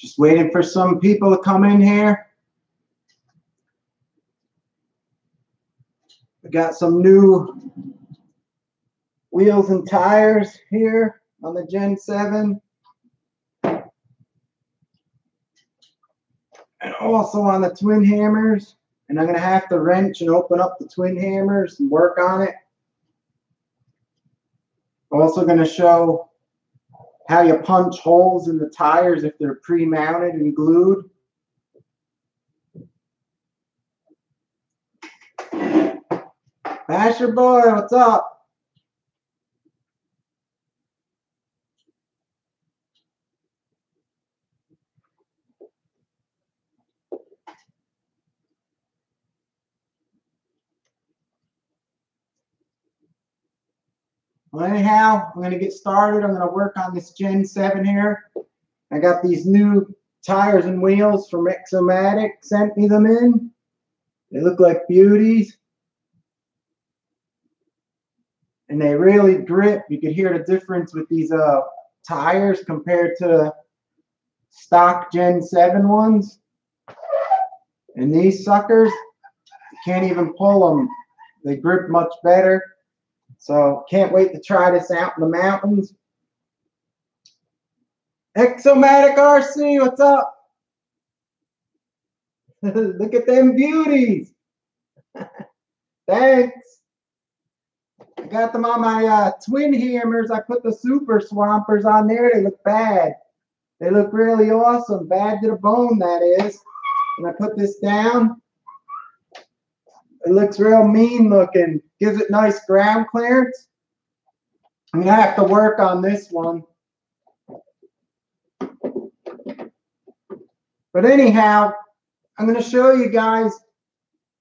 Just waiting for some people to come in here. We got some new wheels and tires here on the Gen 7. And also on the twin hammers. And I'm going to have to wrench and open up the twin hammers and work on it. Also going to show how you punch holes in the tires if they're pre-mounted and glued. Basher boy, what's up? Well, anyhow, I'm going to get started. I'm going to work on this Gen 7 here. I got these new tires and wheels from Exomatic, sent me them in. They look like beauties. And they really grip. You could hear the difference with these tires compared to stock Gen 7 ones. And these suckers, you can't even pull them. They grip much better. So can't wait to try this out in the mountains. Exomatic RC, what's up? Look at them beauties. Thanks. I got them on my twin hammers. I put the super swampers on there. They look bad. They look really awesome. Bad to the bone, that is. And I put this down. It looks real mean looking. Gives it nice ground clearance. I'm going to have to work on this one. But anyhow, I'm going to show you guys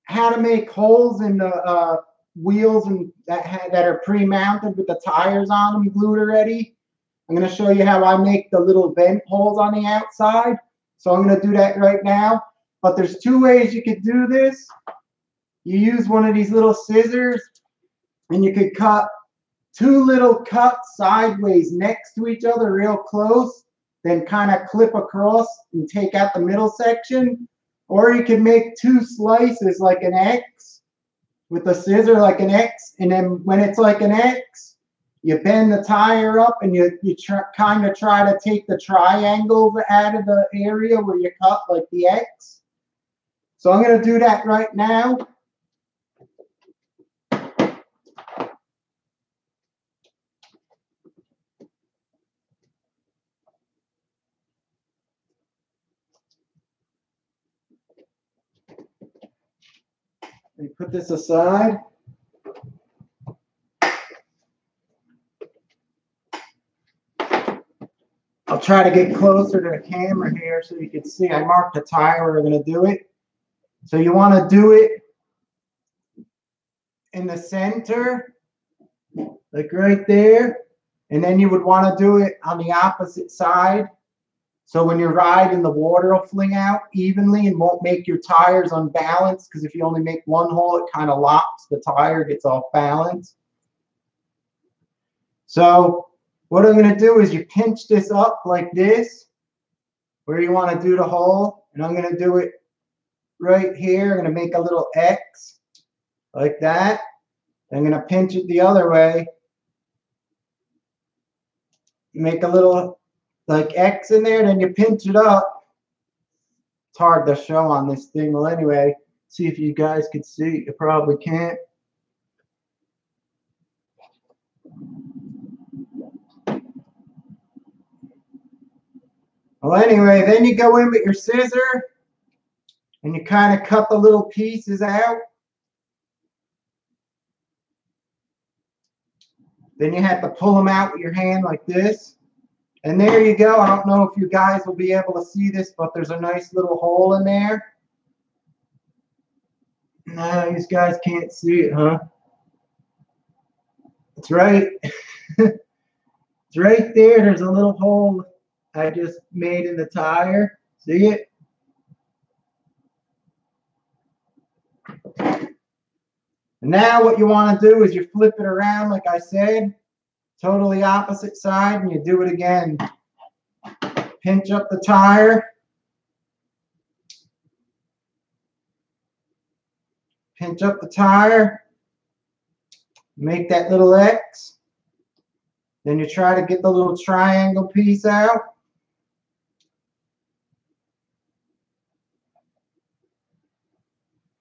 how to make holes in the wheels and that are pre-mounted with the tires on them glued already. I'm going to show you how I make the little vent holes on the outside. So I'm going to do that right now. But there's two ways you could do this. You use one of these little scissors and you could cut two little cuts sideways next to each other real close, then kind of clip across and take out the middle section. Or you can make two slices like an X with a scissor like an X, and then when it's like an X, you bend the tire up and you kind of try to take the triangles out of the area where you cut like the X. So I'm going to do that right now. Let me put this aside. I'll try to get closer to the camera here so you can see. I marked the tire where we're going to do it. So you want to do it in the center, like right there. And then you would want to do it on the opposite side. So when you're riding, the water will fling out evenly and won't make your tires unbalanced, because if you only make one hole, it kind of locks the tire, gets off balance. So what I'm going to do is you pinch this up like this, where you want to do the hole. And I'm going to do it right here. I'm going to make a little X like that. I'm going to pinch it the other way. Make a little like X in there, then you pinch it up. It's hard to show on this thing. Well, anyway, see if you guys could see. You probably can't. Well, anyway, then you go in with your scissor and you kind of cut the little pieces out. Then you have to pull them out with your hand like this. And there you go. I don't know if you guys will be able to see this, but there's a nice little hole in there. No, these guys can't see it, huh? It's right. It's right there. There's a little hole I just made in the tire. See it? And now what you want to do is you flip it around like I said. Totally opposite side, and you do it again. Pinch up the tire. pinch up the tire, make that little X. Then you try to get the little triangle piece out.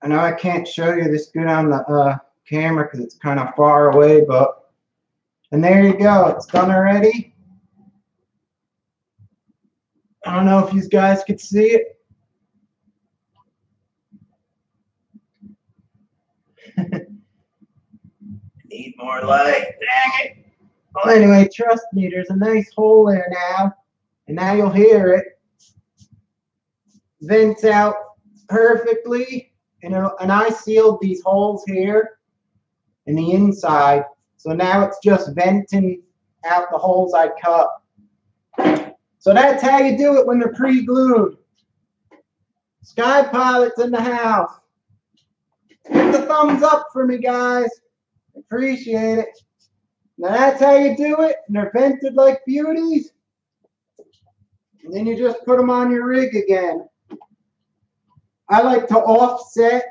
I know I can't show you this good on the camera because it's kind of far away, but, and there you go, it's done already. I don't know if you guys could see it. Need more light, dang it. Well, anyway, trust me, there's a nice hole there now, and now you'll hear it. Vents out perfectly, and I sealed these holes here in the inside, so now it's just venting out the holes I cut. So that's how you do it when they're pre-glued. Sky Pilot's in the house. Hit the thumbs up for me, guys. Appreciate it. Now that's how you do it, and they're vented like beauties. And then you just put them on your rig again. I like to offset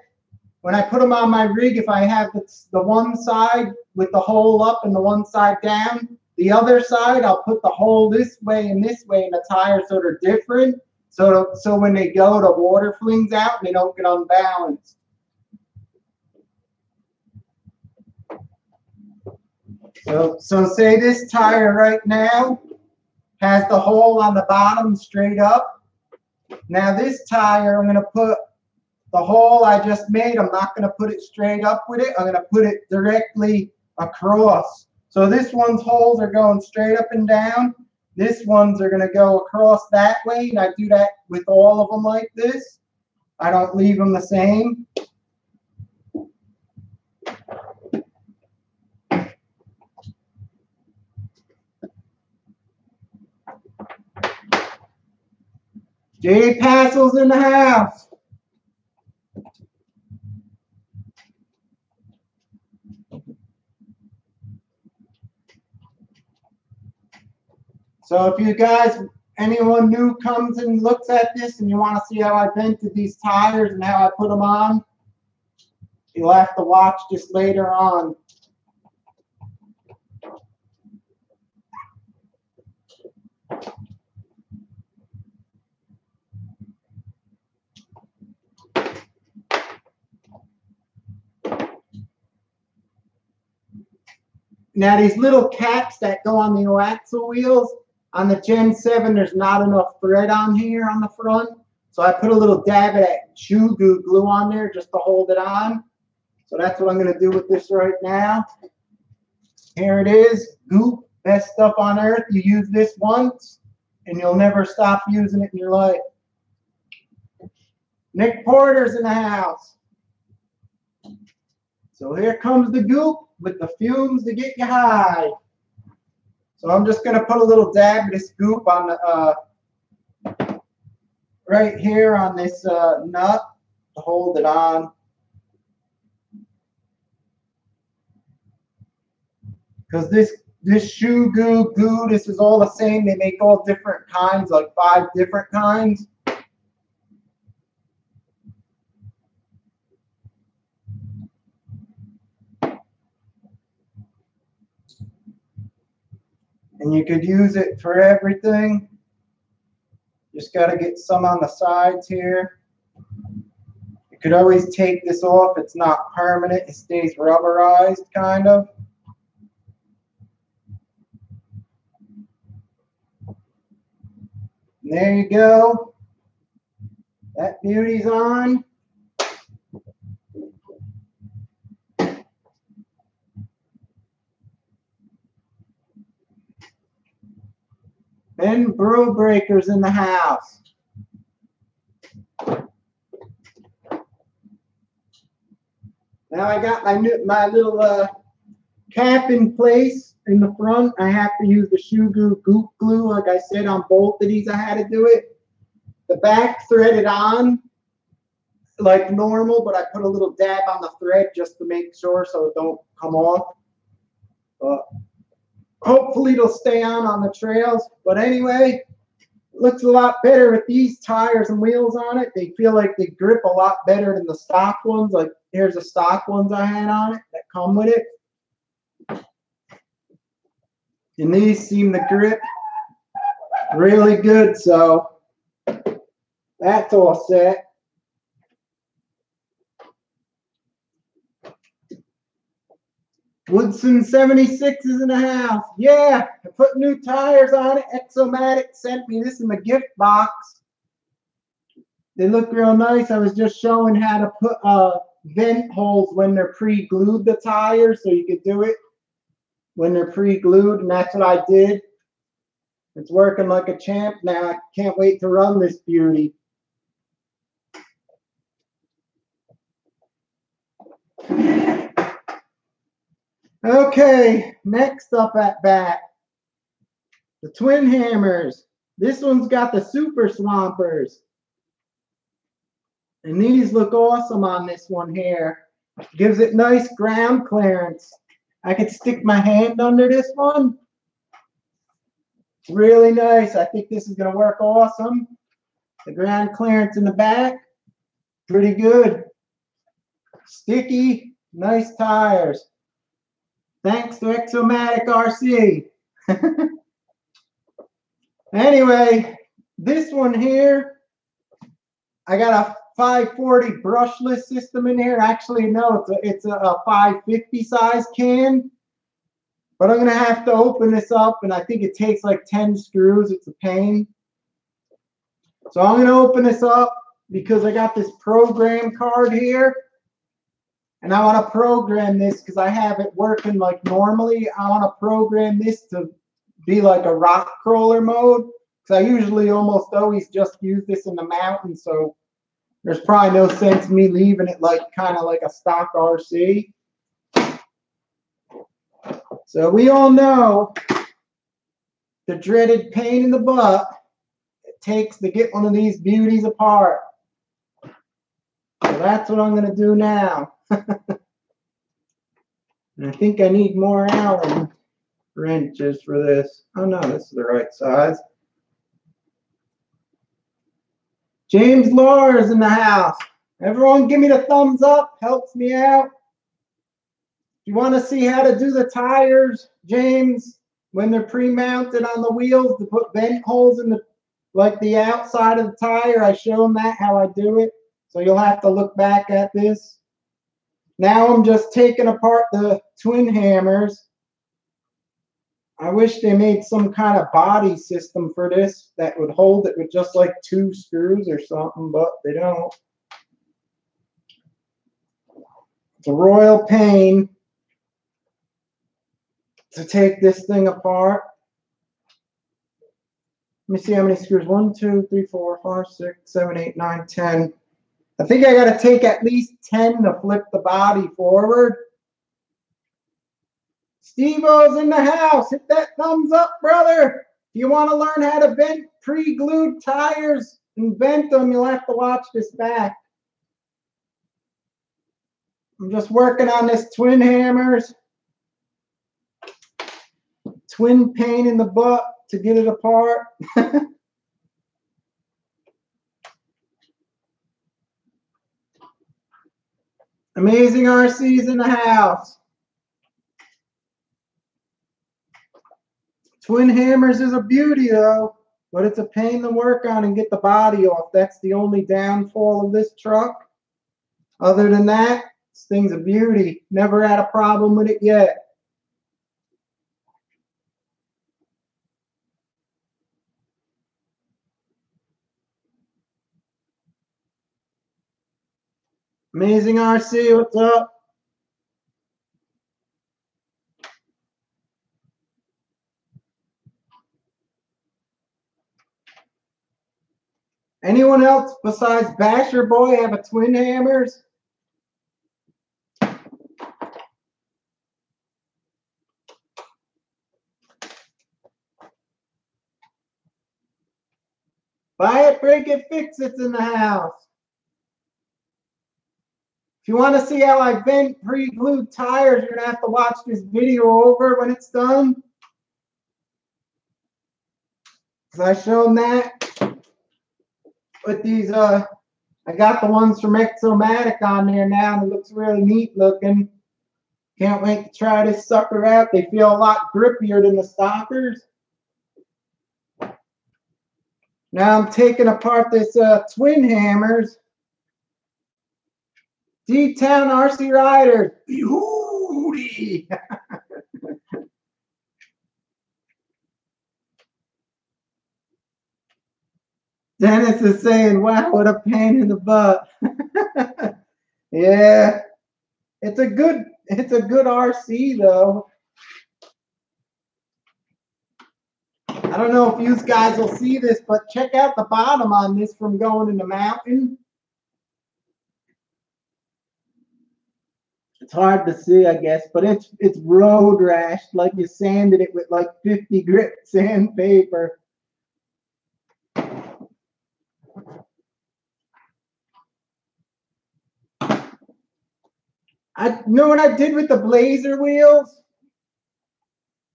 when I put them on my rig. If I have the one side with the hole up and the one side down, the other side I'll put the hole this way and this way in the tire so they're different. So when they go, the water flings out and they don't get unbalanced. So say this tire right now has the hole on the bottom straight up. Now this tire, I'm going to put the hole I just made, I'm not going to put it straight up with it. I'm going to put it directly across. So this one's holes are going straight up and down. This ones are going to go across that way. And I do that with all of them like this. I don't leave them the same. J. Passel's in the house. So if you guys, anyone new comes and looks at this and you want to see how I vented these tires and how I put them on, you'll have to watch this later on. Now these little caps that go on the axle wheels, on the Gen 7, there's not enough thread on here on the front. So I put a little dab of that chew glue on there just to hold it on. So that's what I'm going to do with this right now. Here it is. Goop, best stuff on earth. You use this once and you'll never stop using it in your life. Nick Porter's in the house. So here comes the goop with the fumes to get you high. So I'm just going to put a little dab of this goop on the right here on this nut to hold it on. Because this shoe goo, this is all the same. They make all different kinds, like 5 different kinds. And you could use it for everything. Just got to get some on the sides here. You could always take this off. It's not permanent. It stays rubberized, kind of. And there you go. That beauty's on. Ben Bro Breaker's in the house. Now I got my little cap in place in the front. I have to use the shoe goop glue, like I said, on both of these. I had to do it. The back threaded on like normal, but I put a little dab on the thread just to make sure so it don't come off. But hopefully it'll stay on the trails. But anyway, it looks a lot better with these tires and wheels on it. They feel like they grip a lot better than the stock ones. Like Here's the stock ones I had on it that come with it. And these seem to grip really good, so that's all set. Woodson 76 is in the house. Yeah, I put new tires on it. Exomatic sent me this in the gift box. They look real nice. I was just showing how to put vent holes when they're pre-glued, the tires, so you could do it when they're pre-glued, and that's what I did. It's working like a champ now. I can't wait to run this beauty. Okay, next up at bat, the twin hammers. This one's got the super swampers. And these look awesome on this one here. Gives it nice ground clearance. I could stick my hand under this one. It's really nice. I think this is going to work awesome. The ground clearance in the back, pretty good. Sticky, nice tires. Thanks to Exomatic RC. Anyway, this one here, I got a 540 brushless system in here. Actually, no, it's a 550 size can. But I'm going to have to open this up, and I think it takes like 10 screws. It's a pain. So I'm going to open this up because I got this program card here. And I want to program this because I have it working like normally. I want to program this to be like a rock crawler mode. Because I usually almost always just use this in the mountains. So there's probably no sense me leaving it like kind of like a stock RC. So we all know the dreaded pain in the butt it takes to get one of these beauties apart. So that's what I'm going to do now. And I think I need more Allen wrenches for this. Oh no, this is the right size. James Lahr is in the house. Everyone give me the thumbs up. Helps me out. If you want to see how to do the tires, James, when they're pre-mounted on the wheels to put vent holes in the like the outside of the tire, I show them that how I do it. So you'll have to look back at this. Now I'm just taking apart the twin hammers. I wish they made some kind of body system for this that would hold it with just like 2 screws or something, but they don't. It's a royal pain to take this thing apart. Let me see how many screws. 1, 2, 3, 4, 5, 6, 7, 8, 9, 10. I think I got to take at least 10 to flip the body forward. Steve-O's in the house. Hit that thumbs up, brother. If you want to learn how to vent pre-glued tires and vent them, you'll have to watch this back. I'm just working on this twin hammers. Twin pain in the butt to get it apart. Amazing RC's in the house. Twin hammers is a beauty though, but it's a pain to work on and get the body off. That's the only downfall of this truck. Other than that, this thing's a beauty. Never had a problem with it yet. Amazing RC, what's up? Anyone else besides Basher Boy have a twin hammers? Buy it, break it, fix it's in the house. If you want to see how I vent pre-glued tires, you're going to have to watch this video over when it's done. Because I shown that with these I got the ones from Exomatic on there now, and it looks really neat looking. Can't wait to try this sucker out. They feel a lot grippier than the stockers. Now I'm taking apart this Twin Hammers. D-Town RC Riders. Beauty! Dennis is saying, wow, what a pain in the butt. Yeah. It's a good RC though. I don't know if you guys will see this, but check out the bottom on this from going in the mountain. It's hard to see, I guess, but it's road rashed like you sanded it with like 50 grit sandpaper. I know what I did with the Blazer wheels.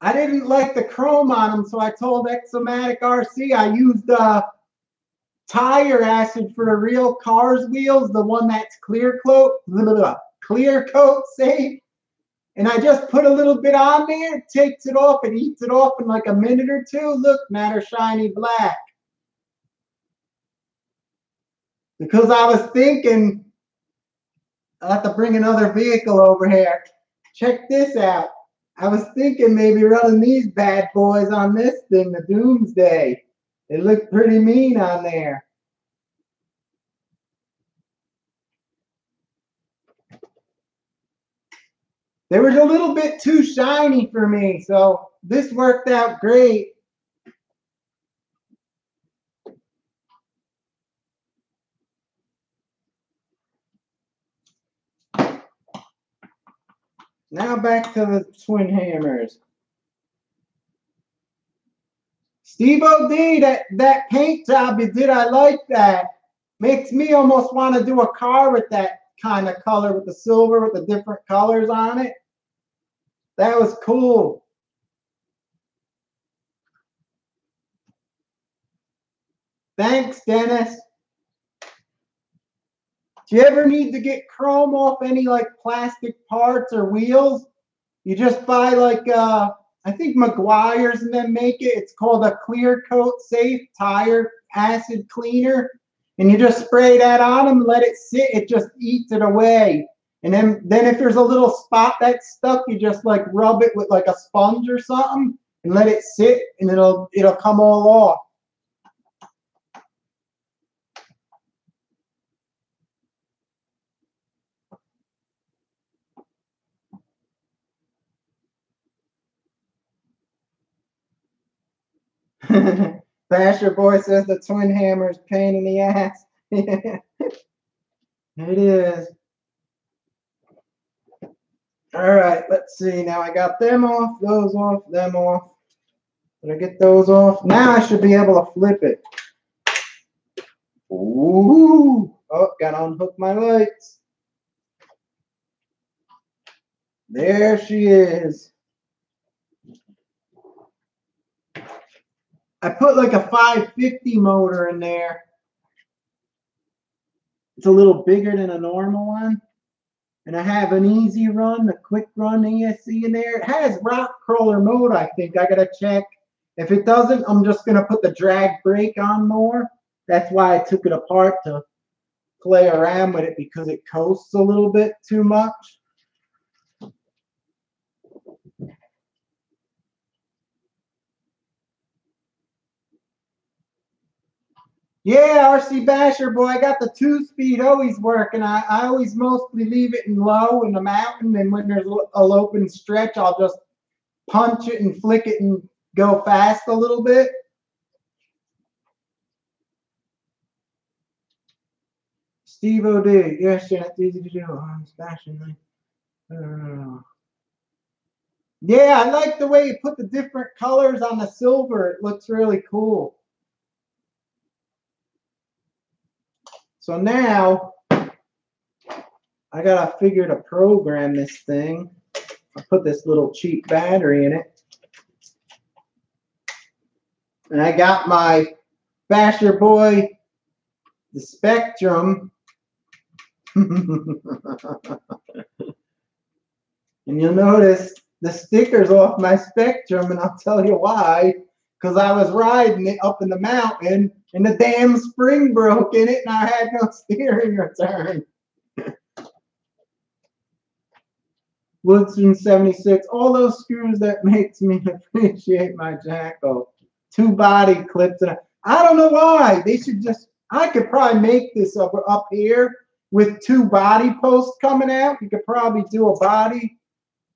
I didn't like the chrome on them, so I told Exomatic RC I used tire acid for the real cars wheels, the one that's clear coat safe. And I just put a little bit on there, it takes it off, it eats it off in like a minute or two. Look, now they're shiny black. Because I was thinking, I'll have to bring another vehicle over here. Check this out. I was thinking maybe running these bad boys on this thing, the Doomsday. It looked pretty mean on there. They were a little bit too shiny for me, so this worked out great. Now back to the Twin Hammers. Steve O.D., that paint job you did, I like that. Makes me almost want to do a car with that kind of color, with the silver, with the different colors on it. That was cool. Thanks, Dennis. Do you ever need to get chrome off any like plastic parts or wheels? You just buy like I think Meguiar's and them make it. It's called a clear coat safe tire acid cleaner. And you just spray that on them, let it sit, it just eats it away. And then if there's a little spot that's stuck, you just like rub it with like a sponge or something and let it sit, and it'll come all off. Basher Boy says the Twin Hammer's pain in the ass. It is. All right, let's see. Now I got them off, those off, them off. Did I get those off? Now I should be able to flip it. Ooh. Oh, gotta unhook my lights. There she is. I put like a 550 motor in there. It's a little bigger than a normal one. And I have an easy run, a quick run ESC in there. It has rock crawler mode, I think. I gotta check. If it doesn't, I'm just gonna put the drag brake on more. That's why I took it apart, to play around with it, because it coasts a little bit too much. Yeah, RC Basher Boy, I got the 2-speed always working. I always mostly leave it in low in the mountain, and when there's an open stretch, I'll just punch it and flick it and go fast a little bit. Steve O.D. Yes, yeah, it's easy to do. I'm smashing. Yeah, I like the way you put the different colors on the silver. It looks really cool. So now I gotta figure to program this thing. I put this little cheap battery in it. And I got my Basher Boy, the Spectrum. And you'll notice the sticker's off my Spectrum, and I'll tell you why. Because I was riding it up in the mountain, and the damn spring broke in it, and I had no steering return. Woodson 76, all those screws that makes me appreciate my Jacko. 2 body clips, and I don't know why. They should just, I could probably make this up here with 2 body posts coming out. You could probably do a body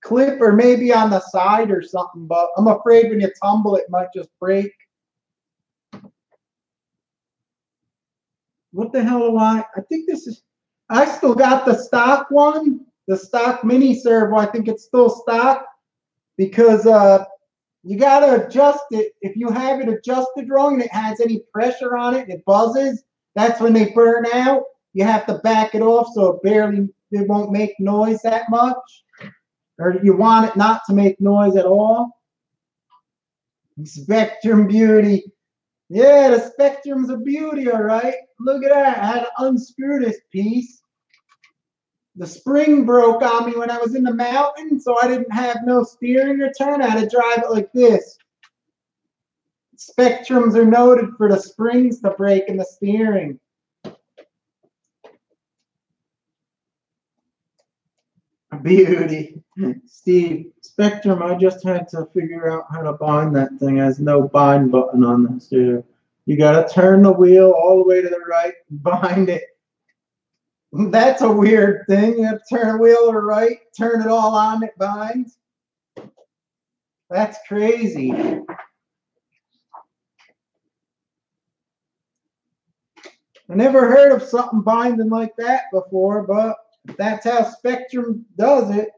clip or maybe on the side or something, but I'm afraid when you tumble it might just break. What the hell do I think this is, I still got the stock one, the stock mini servo. I think it's still stock because you got to adjust it. If you have it adjusted wrong and it has any pressure on it and it buzzes, that's when they burn out. You have to back it off so it won't make noise that much. Or you want it not to make noise at all. Spectrum beauty. Yeah, the Spectrum's a beauty, all right. Look at that. I had to unscrew this piece. The spring broke on me when I was in the mountain, so I didn't have no steering return. I had to drive it like this. Spectrums are noted for the springs to break in the steering. Beauty. Steve, Spectrum, I just had to figure out how to bind that thing. It has no bind button on this here. You got to turn the wheel all the way to the right and bind it. That's a weird thing. You have to turn the wheel to the right, turn it all on, it binds. That's crazy. I never heard of something binding like that before, but that's how Spectrum does it.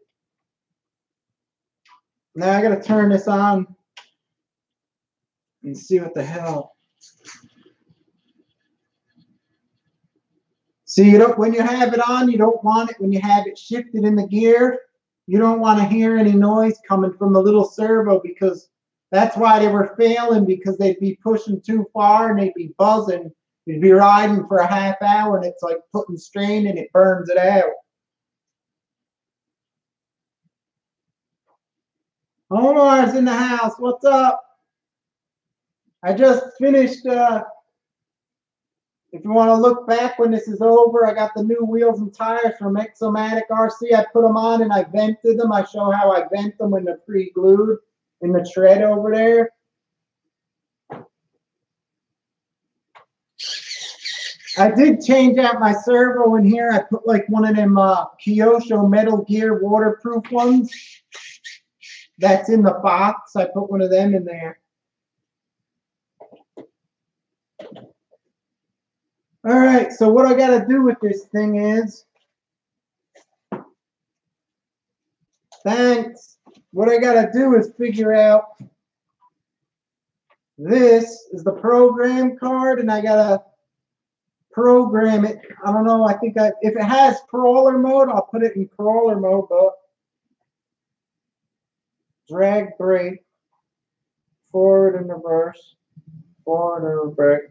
Now I got to turn this on and see what the hell. See, when you have it on, you don't want it when you have it shifted in the gear. You don't want to hear any noise coming from the little servo because that's why they were failing, because they'd be pushing too far and they'd be buzzing. You'd be riding for a half hour and it's like putting strain and it burns it out. Omar's in the house. What's up? I just finished. If you want to look back when this is over, I got the new wheels and tires from Exomatic RC. I put them on and I vented them. I show how I vent them when they're pre-glued in the tread over there. I did change out my servo in here. I put like one of them Kyosho Metal Gear waterproof ones. That's in the box. I put one of them in there. All right, so what I got to do with this thing is, thanks. What I got to do is figure out, this is the program card, and I got to program it. I don't know. I think if it has crawler mode, I'll put it in crawler mode, but drag brake, forward and reverse, forward and brake,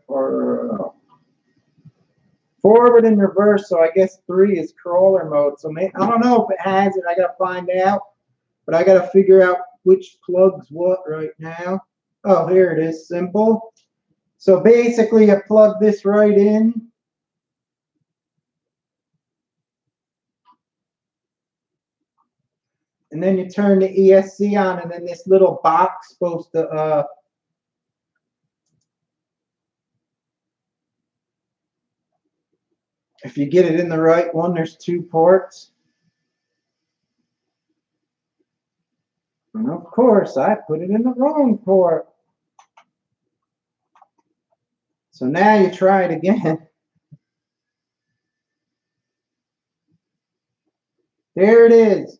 forward and reverse. So I guess 3 is crawler mode. So I don't know if it has it. I got to find out, but I got to figure out which plugs what right now. Oh, here it is. Simple. So basically, you plug this right in. And then you turn the ESC on, and then this little box supposed to if you get it in the right one, there's 2 ports. And of course, I put it in the wrong port. So now you try it again. There it is.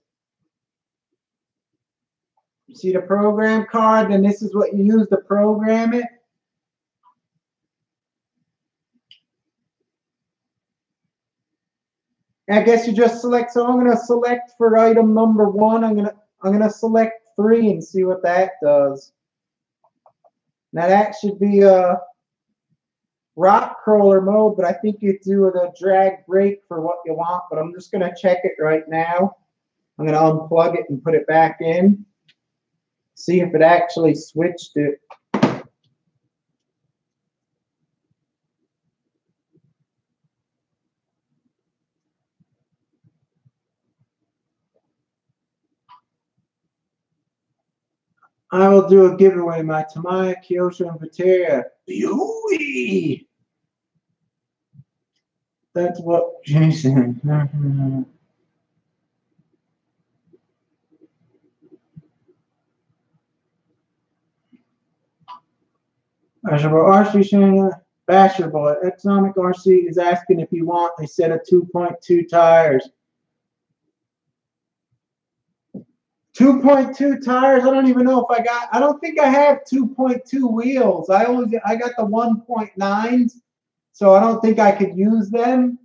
You see the program card, and this is what you use to program it. I guess you just select. So I'm going to select for item number 1. I'm going to select 3 and see what that does. Now that should be rock crawler mode, but I think you do the drag brake for what you want, but I'm just going to check it right now. I'm going to unplug it and put it back in. See if it actually switched it. I will do a giveaway. My Tamaya, Kyosho, and vaterra. Yui! That's what Jason. RC Bashable. Economic RC is asking if you want a set of 2.2 tires. 2.2 tires. I don't even know if I got. I don't think I have 2.2 wheels. I got the 1.9s, so I don't think I could use them.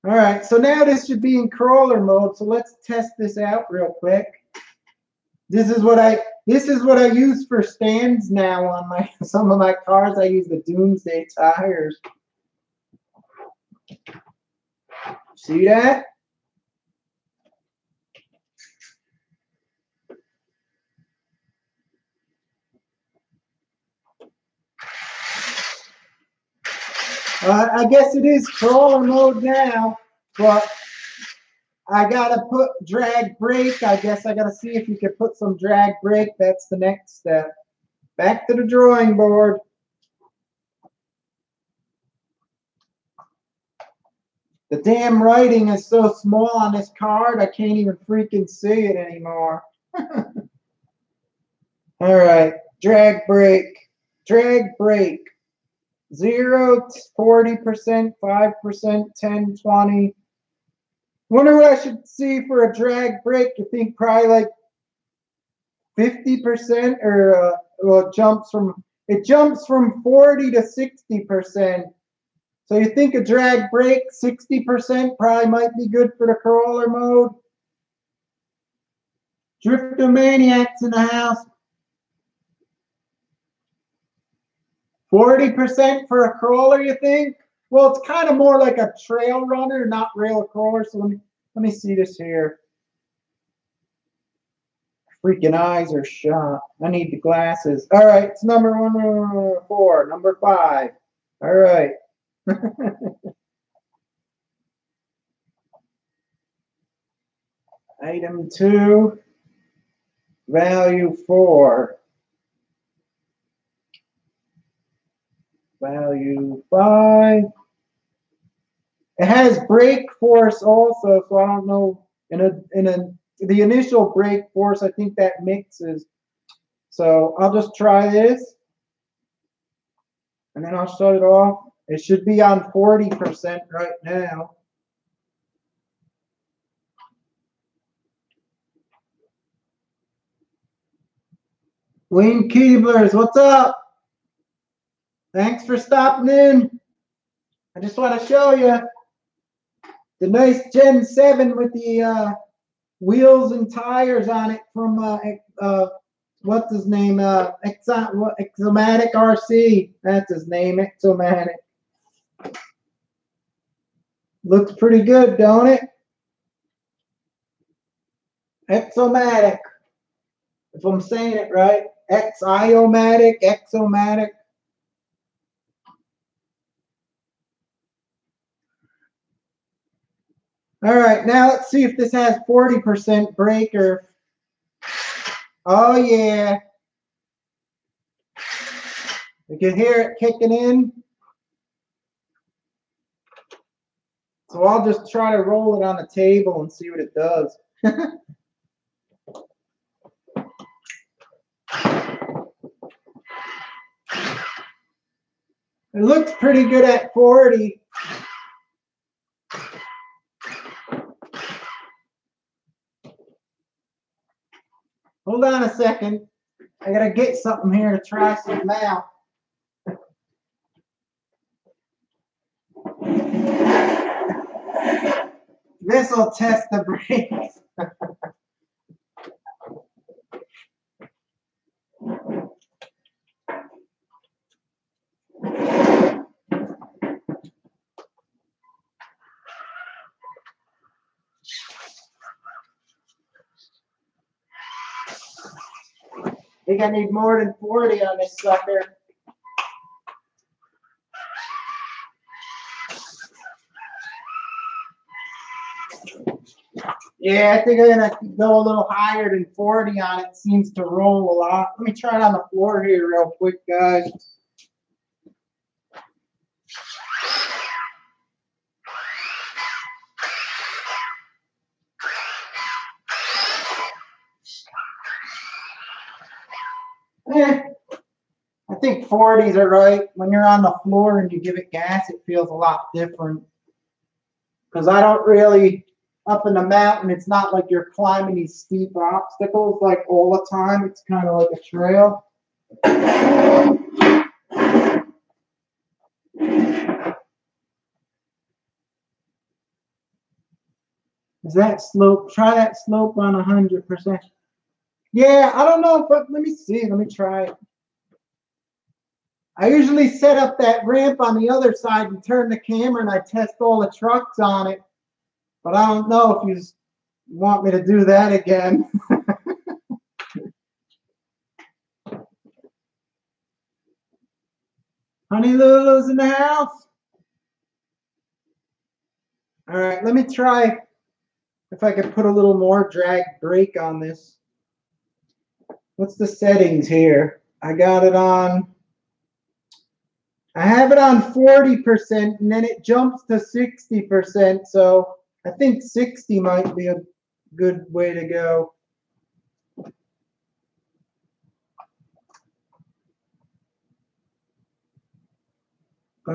All right, so now this should be in crawler mode. So let's test this out real quick. This is what I use for stands now on some of my cars. I use the Doomsday tires. See that? I guess it is crawler mode now, but I gotta put drag brake. I guess I gotta see if you can put some drag brake. That's the next step. Back to the drawing board. The damn writing is so small on this card, I can't even freaking see it anymore. All right, drag brake. Drag brake. 0, 40%, 5%, 10, 20. Wonder what I should see for a drag brake. You think probably like 50%, or well, it jumps from 40 to 60%. So you think a drag brake 60% probably might be good for the crawler mode. Driftomaniacs in the house. 40% for a crawler, you think? Well, it's kind of more like a trail runner, not rail crawler. So let me see this here. Freaking eyes are shot. I need the glasses. All right, it's number 4, number 5. All right. Item 2, value 4. Value 5. It has brake force also, so I don't know. The initial brake force, I think that mixes. So I'll just try this, and then I'll shut it off. It should be on 40% right now. Wayne Keeblers, what's up? Thanks for stopping in. I just want to show you the nice Gen 7 with the wheels and tires on it from what's his name? Exomatic RC. That's his name, Exomatic. Looks pretty good, don't it? Exomatic. If I'm saying it right. Exomatic, Exomatic. All right, now let's see if this has 40% breaker. Oh, yeah. You can hear it kicking in. So I'll just try to roll it on the table and see what it does. It looks pretty good at 40. Hold on a second. I gotta get something here to try something out. This will test the brakes. I think I need more than 40 on this sucker. Yeah, I think I'm gonna go a little higher than 40 on it. Seems to roll a lot. Let me try it on the floor here real quick, guys. I think 40s are right. When you're on the floor and you give it gas, it feels a lot different. Because I don't really, up in the mountain, it's not like you're climbing these steep obstacles like all the time. It's kind of like a trail. Is that slope? Try that slope on 100%. Yeah, I don't know, but let me see. Let me try it. I usually set up that ramp on the other side and turn the camera and I test all the trucks on it. But I don't know if you want me to do that again. Honey Lulu's in the house. All right, let me try if I could put a little more drag brake on this. What's the settings here? I got it on, I have it on 40% and then it jumps to 60%. So I think 60 might be a good way to go. All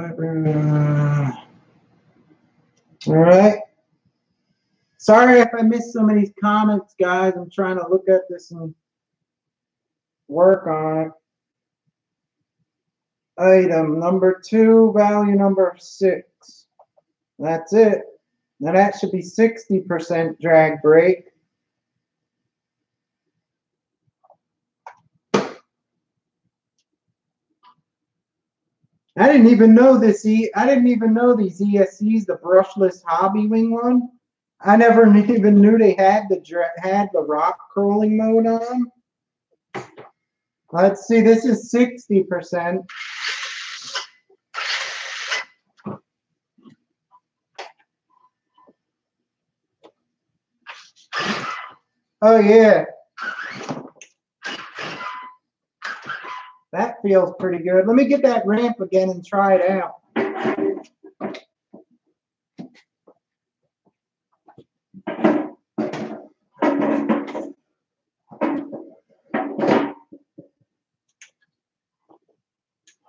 right. Sorry if I missed some of these comments, guys. I'm trying to look at this and work on it. Item number 2, value number 6. That's it. Now that should be 60% drag brake. I didn't even know this. I didn't even know these ESCs, the brushless hobby wing one. I never even knew they had the rock curling mode on them. Let's see. This is 60%. Oh yeah. That feels pretty good. Let me get that ramp again and try it out.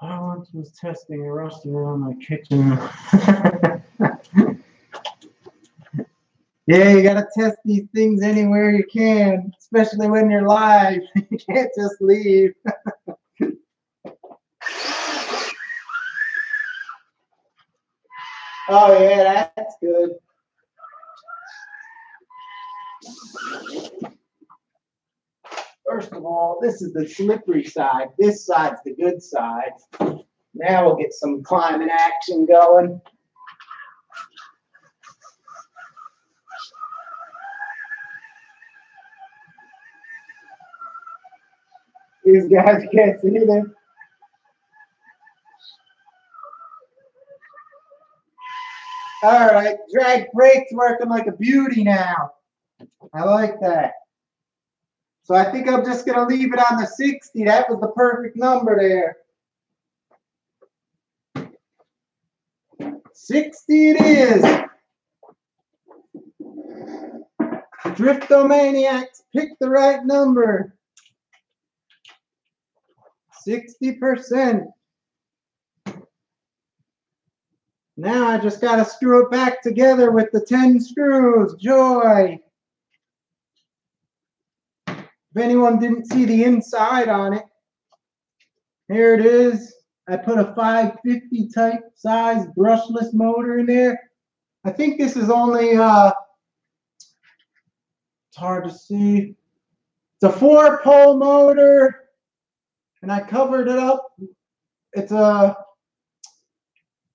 I once was testing a rusty around my kitchen. Yeah, you gotta test these things anywhere you can, especially when you're live. You can't just leave. Oh yeah, that's good. First of all, this is the slippery side. This side's the good side. Now we'll get some climbing action going. These guys can't see them. All right, drag brake's working like a beauty now. I like that. So I think I'm just gonna leave it on the 60. That was the perfect number there. 60 it is. Driftomaniacs, pick the right number. 60%. Now I just got to screw it back together with the 10 screws. Joy. If anyone didn't see the inside on it, here it is. I put a 550 type size brushless motor in there. I think this is only, it's hard to see. It's a 4-pole motor, and I covered it up. It's a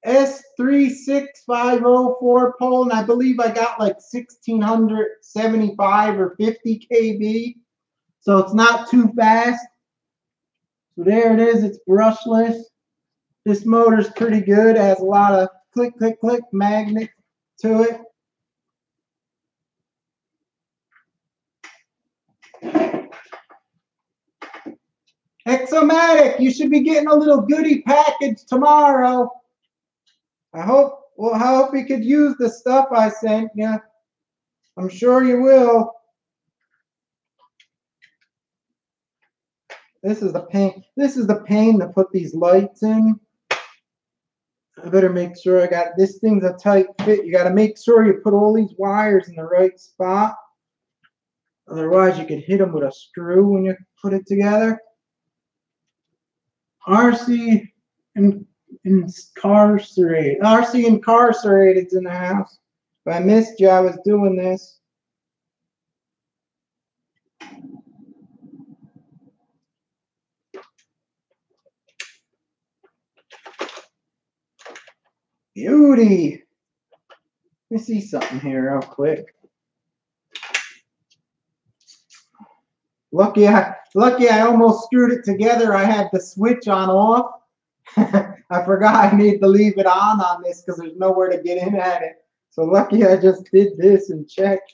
S36504 4-pole, and I believe I got like 1675 or 50 kV, so it's not too fast. So there it is. It's brushless. This motor's pretty good. It has a lot of click, click, click magnet to it. Exomatic, you should be getting a little goodie package tomorrow. I hope you could use the stuff I sent you. I'm sure you will. This is the pain. This is the pain to put these lights in. I better make sure I got this thing's a tight fit. You got to make sure you put all these wires in the right spot. Otherwise, you could hit them with a screw when you put it together. RC incarcerated. RC incarcerated's in the house. If I missed you, I was doing this. Beauty. Let me see something here real quick. Lucky I almost screwed it together. I had the switch on off. I forgot I need to leave it on this because there's nowhere to get in at it. So lucky I just did this and checked.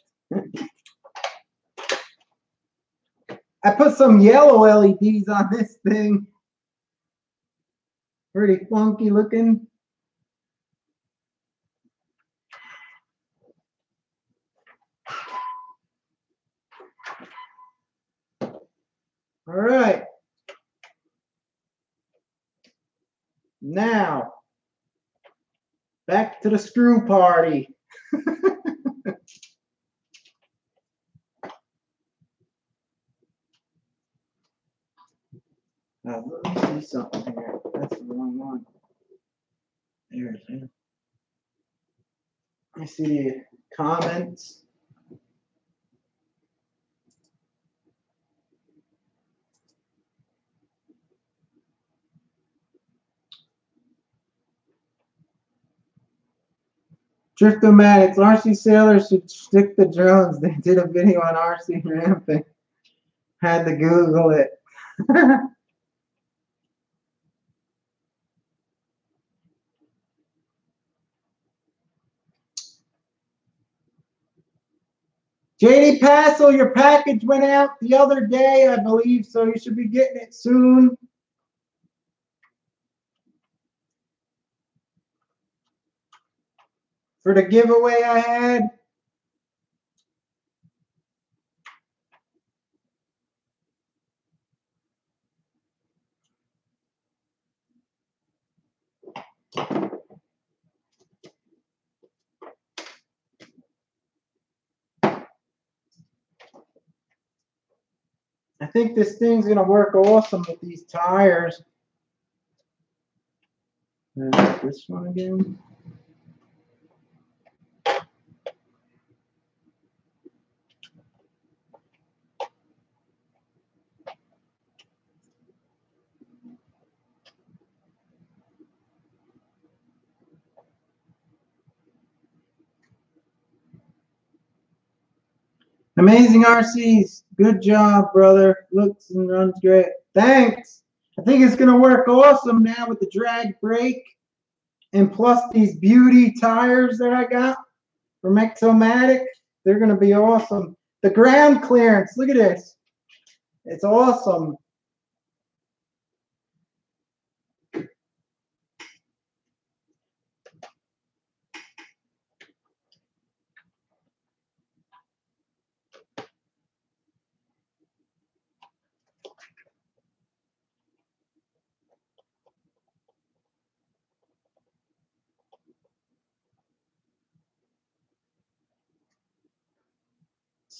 I put some yellow LEDs on this thing. Pretty funky looking. All right. Now, back to the screw party. Now, let me see something here. That's the wrong one. There it is. Let me see the comments. Driftomatics, RC sailors should stick to drones. They did a video on RC ramping. Had to Google it. JD Passel, your package went out the other day, I believe, so you should be getting it soon. For the giveaway I had. I think this thing's going to work awesome with these tires. This one again. Amazing RCs. Good job, brother. Looks and runs great. Thanks. I think it's going to work awesome now with the drag brake. And plus these beauty tires that I got from Exomatic. They're going to be awesome. The ground clearance. Look at this. It's awesome.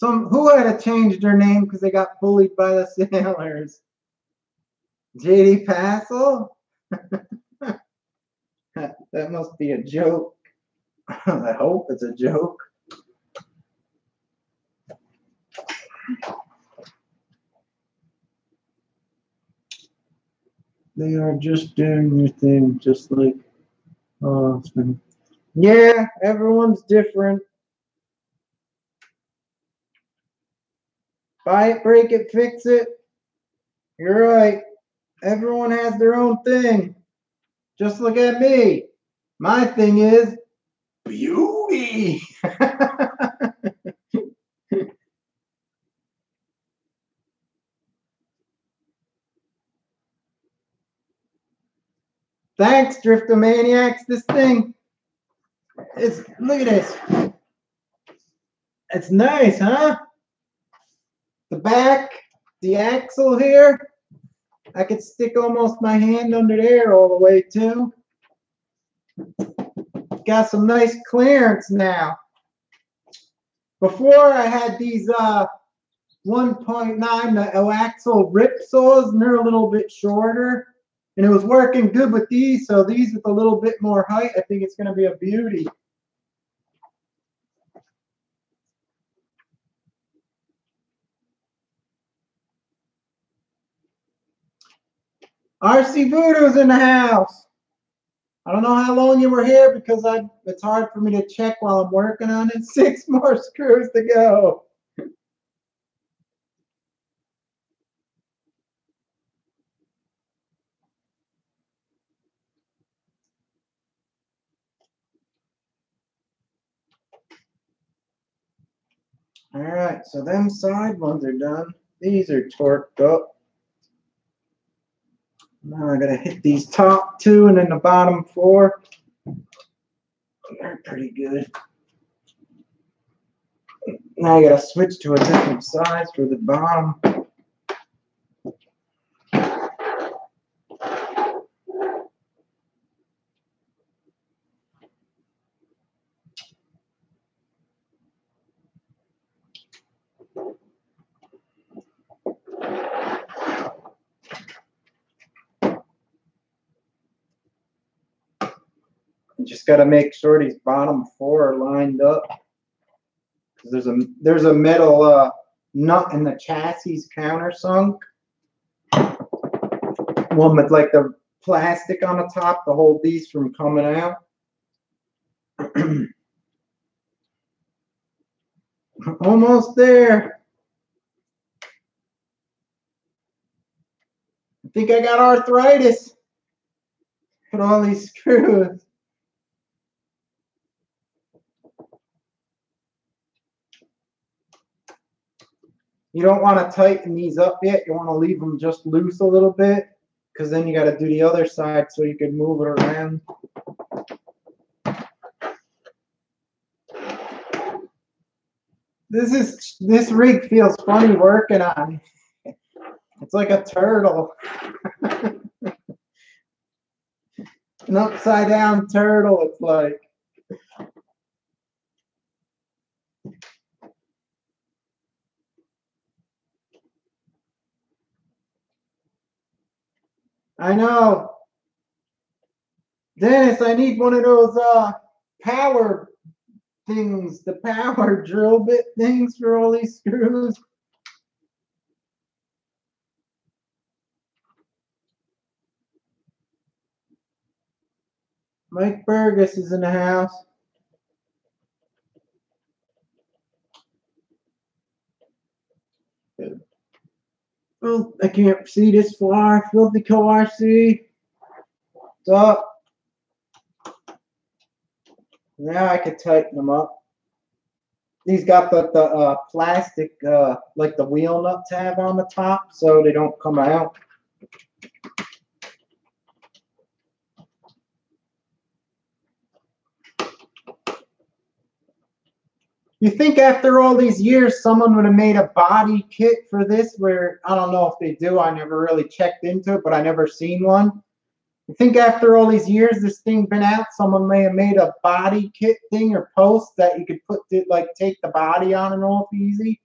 Who had to change their name because they got bullied by the sailors? JD Passel? That must be a joke. I hope it's a joke. They are just doing their thing, just like yeah, everyone's different. Buy it, break it, fix it. You're right. Everyone has their own thing. Just look at me. My thing is beauty. Thanks, Driftomaniacs. This thing is, look at this. It's nice, huh? The back, the axle here, I could stick almost my hand under there all the way too. Got some nice clearance now. Before I had these 1.9 axle rip saws, and they're a little bit shorter. And it was working good with these, so these with a little bit more height, I think it's going to be a beauty. RC Voodoo's in the house. I don't know how long you were here because it's hard for me to check while I'm working on it. 6 more screws to go. All right, so them side ones are done. These are torqued up. Now I gotta hit these top 2 and then the bottom 4. They're pretty good. Now I gotta switch to a different size for the bottom. You just got to make sure these bottom 4 are lined up. There's a metal nut in the chassis countersunk. One with like the plastic on the top to hold these from coming out. Almost there. I think I got arthritis. Put all these screws. You don't want to tighten these up yet. You want to leave them just loose a little bit, because then you got to do the other side so you can move it around. This rig feels funny working on. It's like a turtle. An upside down turtle, it's like. I know. Dennis, I need one of those power things, the power drill bit things for all these screws. Mike Burgess is in the house. Well, I can't see this far. Filthy Co RC. What's up? Now I can tighten them up. These got the plastic, like the wheel nut tab on the top, so they don't come out. You think after all these years, someone would have made a body kit for this where, I don't know if they do, I never really checked into it, but I never seen one. You think after all these years, this thing been out, someone may have made a body kit thing or post that you could put, like, take the body on and off easy?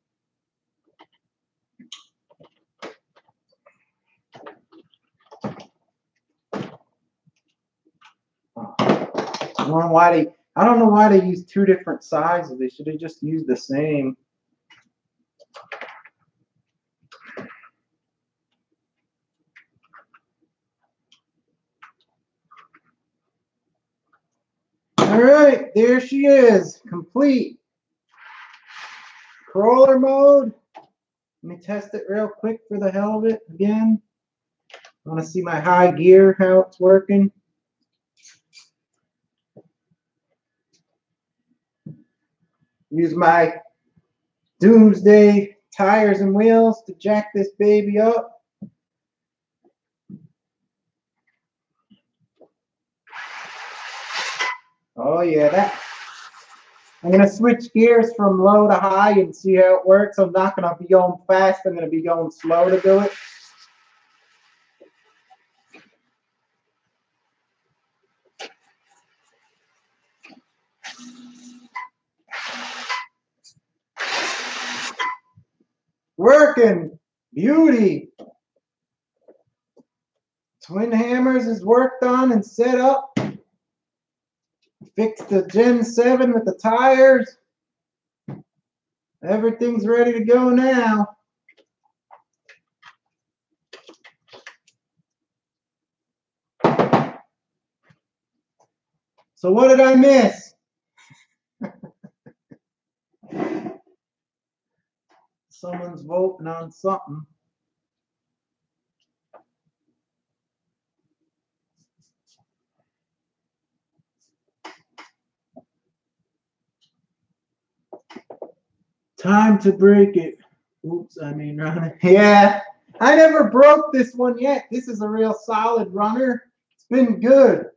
I don't know why they use 2 different sizes. They should have just used the same. All right, there she is, complete. Crawler mode. Let me test it real quick for the hell of it again. Want to see my high gear, how it's working? Use my Doomsday tires and wheels to jack this baby up. Oh yeah, that. I'm going to switch gears from low to high and see how it works. I'm not going to be going fast. I'm going to be going slow to do it. Working. Beauty. Twin hammers is worked on and set up. Fixed the Gen 7 with the tires. Everything's ready to go now. So what did I miss? Someone's voting on something. Time to break it. Oops, I mean run it. Yeah, I never broke this one yet. This is a real solid runner. It's been good.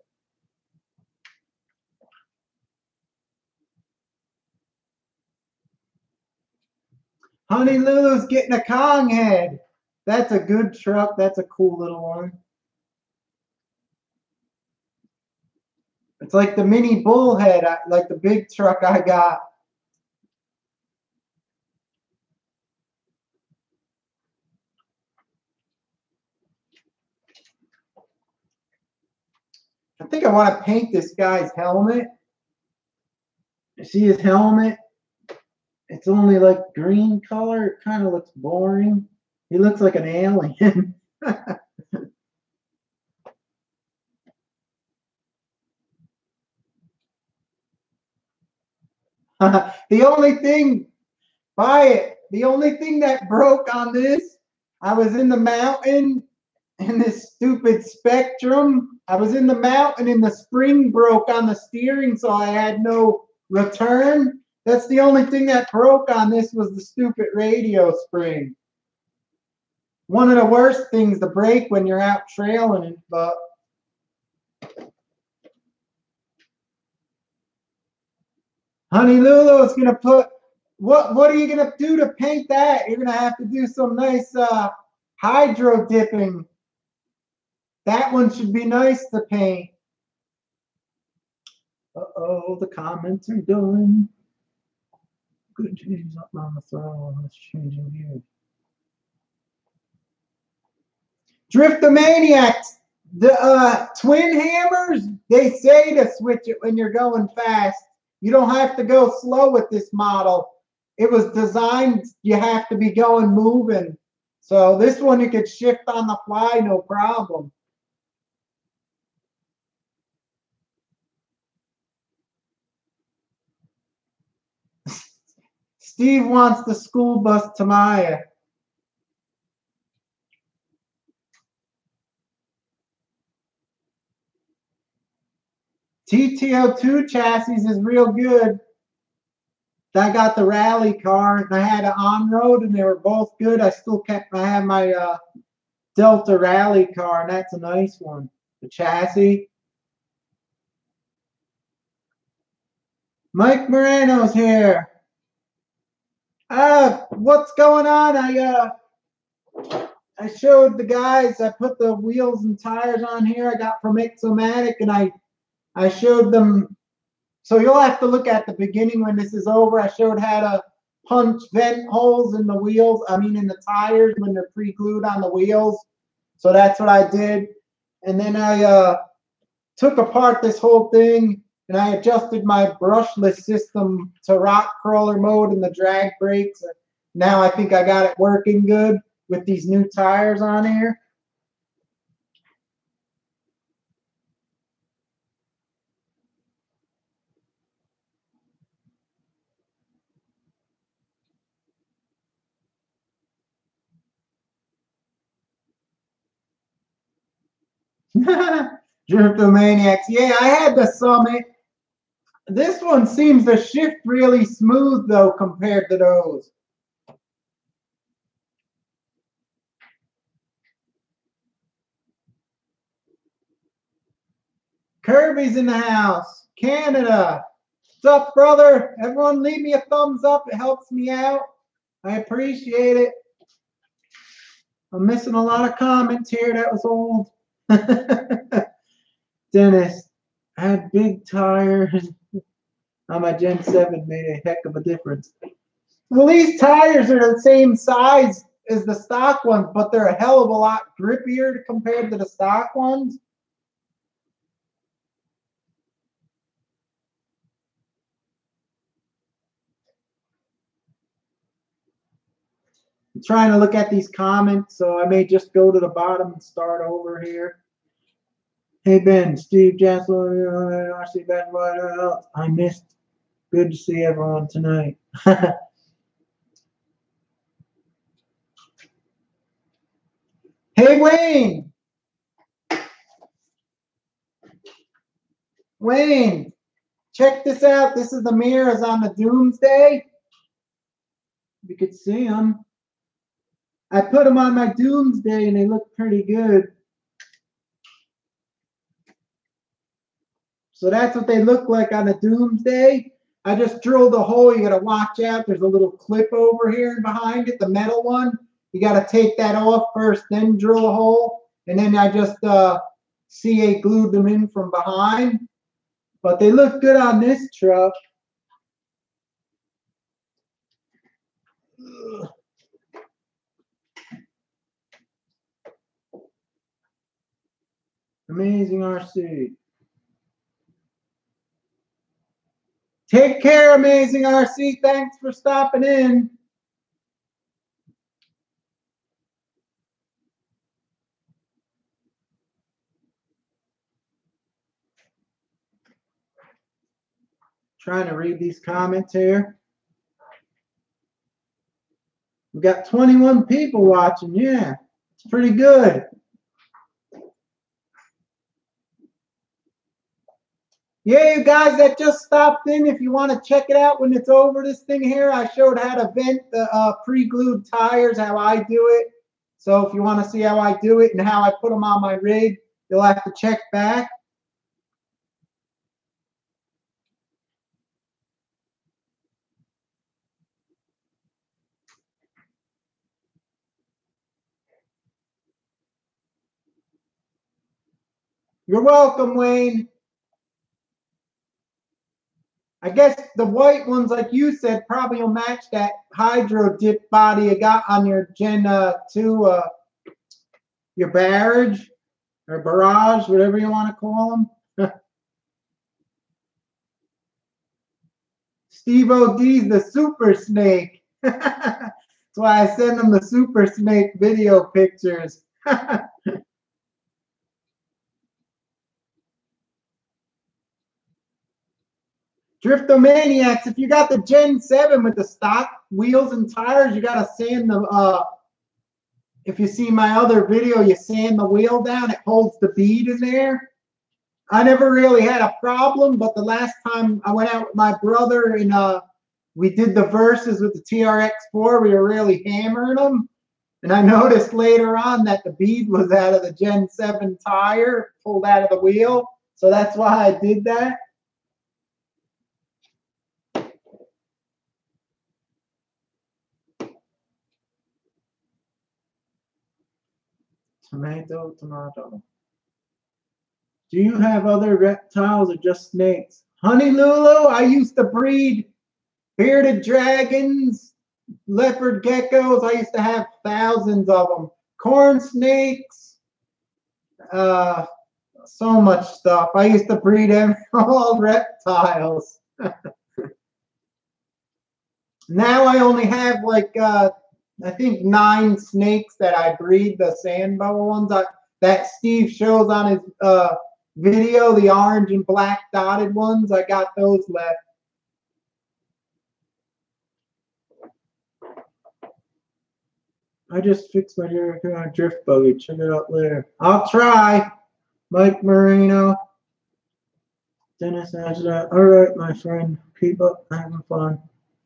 Honey Lulu's getting a Kong head. That's a good truck. That's a cool little one. It's like the mini bullhead, like the big truck I got. I think I want to paint this guy's helmet. You see his helmet? It's only like green color. It kind of looks boring. He looks like an alien. The only thing, buy it. The only thing that broke on this, I was in the mountain in this stupid Spectrum. I was in the mountain and the spring broke on the steering, so I had no return. That's the only thing that broke on this was the stupid radio spring. One of the worst things to break when you're out trailing it, but Honey Lulu is gonna put what are you gonna do to paint that? You're gonna have to do some nice hydro dipping. That one should be nice to paint. Uh-oh, the comments are done. Good change up on the throttle. Let's change in here. Driftomaniacs, the twin hammers, they say to switch it when you're going fast. You don't have to go slow with this model. It was designed, you have to be going moving. So this one you could shift on the fly, no problem. Steve wants the school bus Tamaya. TTO2 chassis is real good. I got the rally car and I had an on-road and they were both good. I have my Delta rally car and that's a nice one. The chassis. Mike Moreno's here. What's going on? I showed the guys, I put the wheels and tires on here I got from Ixomatic and I showed them. So you'll have to look at the beginning when this is over. I showed how to punch vent holes in the wheels, in the tires when they're pre-glued on the wheels. So that's what I did. And then I took apart this whole thing and I adjusted my brushless system to rock crawler mode and the drag brakes. Now I think I got it working good with these new tires on here. Driftomaniacs. Yeah, I had the Summit. This one seems to shift really smooth though compared to those. Kirby's in the house. Canada. What's up, brother? Everyone leave me a thumbs up. It helps me out. I appreciate it. I'm missing a lot of comments here. That was old. Dennis, I had big tires on my Gen 7. Made a heck of a difference. Well, these tires are the same size as the stock ones, but they're a hell of a lot grippier compared to the stock ones. I'm trying to look at these comments, so I may just go to the bottom and start over here. Hey Ben, Steve, Jasper, RC Bad, I missed. Good to see everyone tonight. Hey Wayne! Wayne, check this out. This is the mirrors on the Doomsday. You could see them. I put them on my Doomsday and they look pretty good. So that's what they look like on the Doomsday. I just drilled a hole. You got to watch out. There's a little clip over here and behind it, the metal one. You got to take that off first, then drill a hole. And then I just CA glued them in from behind. But they look good on this truck. Amazing RC. Take care, Amazing RC. Thanks for stopping in. Trying to read these comments here. We got 21 people watching. Yeah, it's pretty good. Yeah, you guys that just stopped in, if you want to check it out when it's over, this thing here, I showed how to vent the pre-glued tires, how I do it. So if you want to see how I do it and how I put them on my rig, you'll have to check back. You're welcome, Wayne. I guess the white ones, like you said, probably will match that hydro dip body you got on your Gen 2, your barrage or barrage, whatever you want to call them. Steve OD's the Super Snake. That's why I send them the Super Snake video pictures. Driftomaniacs, if you got the Gen 7 with the stock wheels and tires, you got to sand the, if you see my other video, you sand the wheel down, it holds the bead in there. I never really had a problem, but the last time I went out with my brother and we did the verses with the TRX4, we were really hammering them. And I noticed later on that the bead was out of the Gen 7 tire, pulled out of the wheel. So that's why I did that. Tomato, tomato. Do you have other reptiles or just snakes? Honey Lulu, I used to breed bearded dragons, leopard geckos. I used to have thousands of them. Corn snakes, so much stuff. I used to breed all reptiles. Now I only have like I think 9 snakes that I breed, the sand boa ones that Steve shows on his video, the orange and black dotted ones. I got those left. I just fixed my drift buggy. Check it out later. I'll try. Mike Marino. Dennis Angela. All right, my friend. Keep up having fun.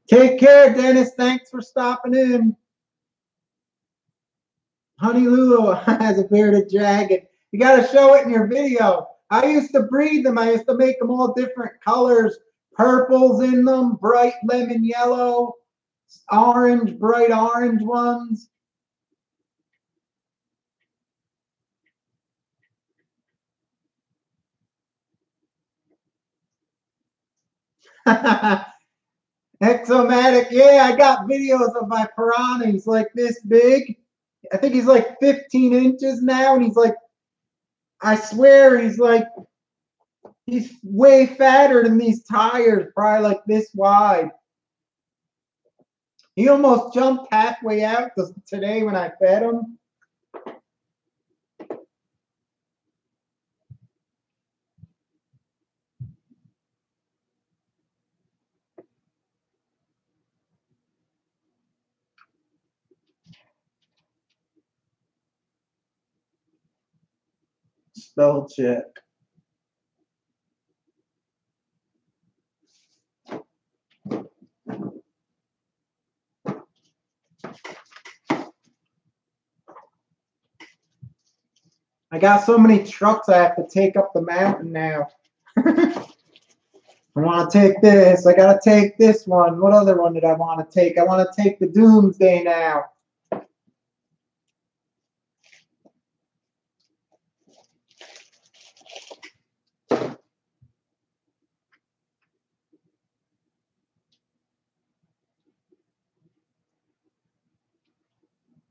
Take care, Dennis. Thanks for stopping in. Honey Lulu has a bearded dragon. You got to show it in your video. I used to breed them. I used to make them all different colors. Purples in them, bright lemon yellow, orange, bright orange ones. Exomatic, yeah, I got videos of my piranha. He's like this big. I think he's like 15 inches now, and he's like, I swear he's way fatter than these tires, probably like this wide. He almost jumped halfway out today when I fed him. Spell check. I got so many trucks I have to take up the mountain now. I want to take this. I got to take this one. What other one did I want to take? I want to take the Doomsday now.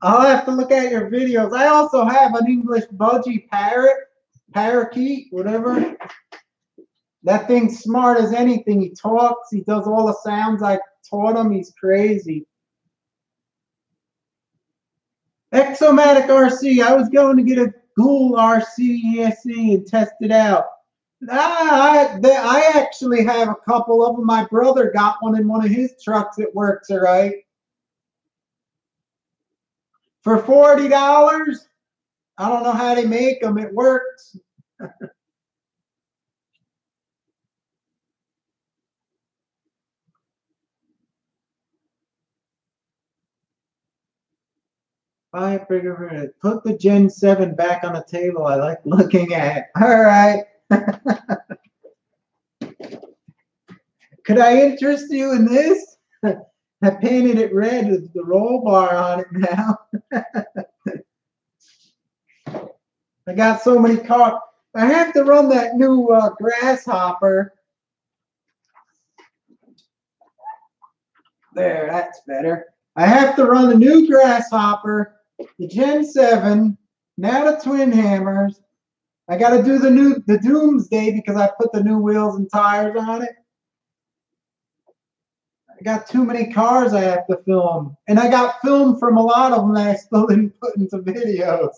I'll have to look at your videos. I also have an English budgie parakeet, whatever. That thing's smart as anything. He talks. He does all the sounds I taught him. He's crazy. Exomatic RC. I was going to get a Ghoul RC ESC and test it out. I actually have a couple of them. My brother got one in one of his trucks. It works all right. For $40, I don't know how they make them. It works. Buy a bigger. Put the Gen 7 back on the table. I like looking at it. All right. Could I interest you in this? I painted it red with the roll bar on it now. I got so many cars. I have to run that new grasshopper. There, that's better. I have to run the new grasshopper, the Gen 7, now the twin hammers. I got to do the Doomsday because I put the new wheels and tires on it. I got too many cars I have to film. And I got film from a lot of them that I still didn't put into videos.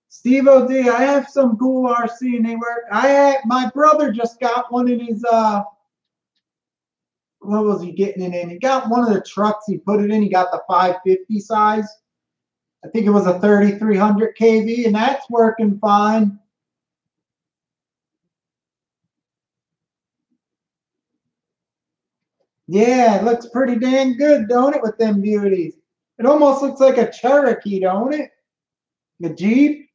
Steve O.D., I have some Ghoul RC and they work. My brother just got one in his, what was he getting it in? He got one of the trucks he put it in. He got the 550 size. I think it was a 3300 kV, and that's working fine. Yeah, it looks pretty dang good, don't it, with them beauties? It almost looks like a Cherokee, don't it? The Jeep.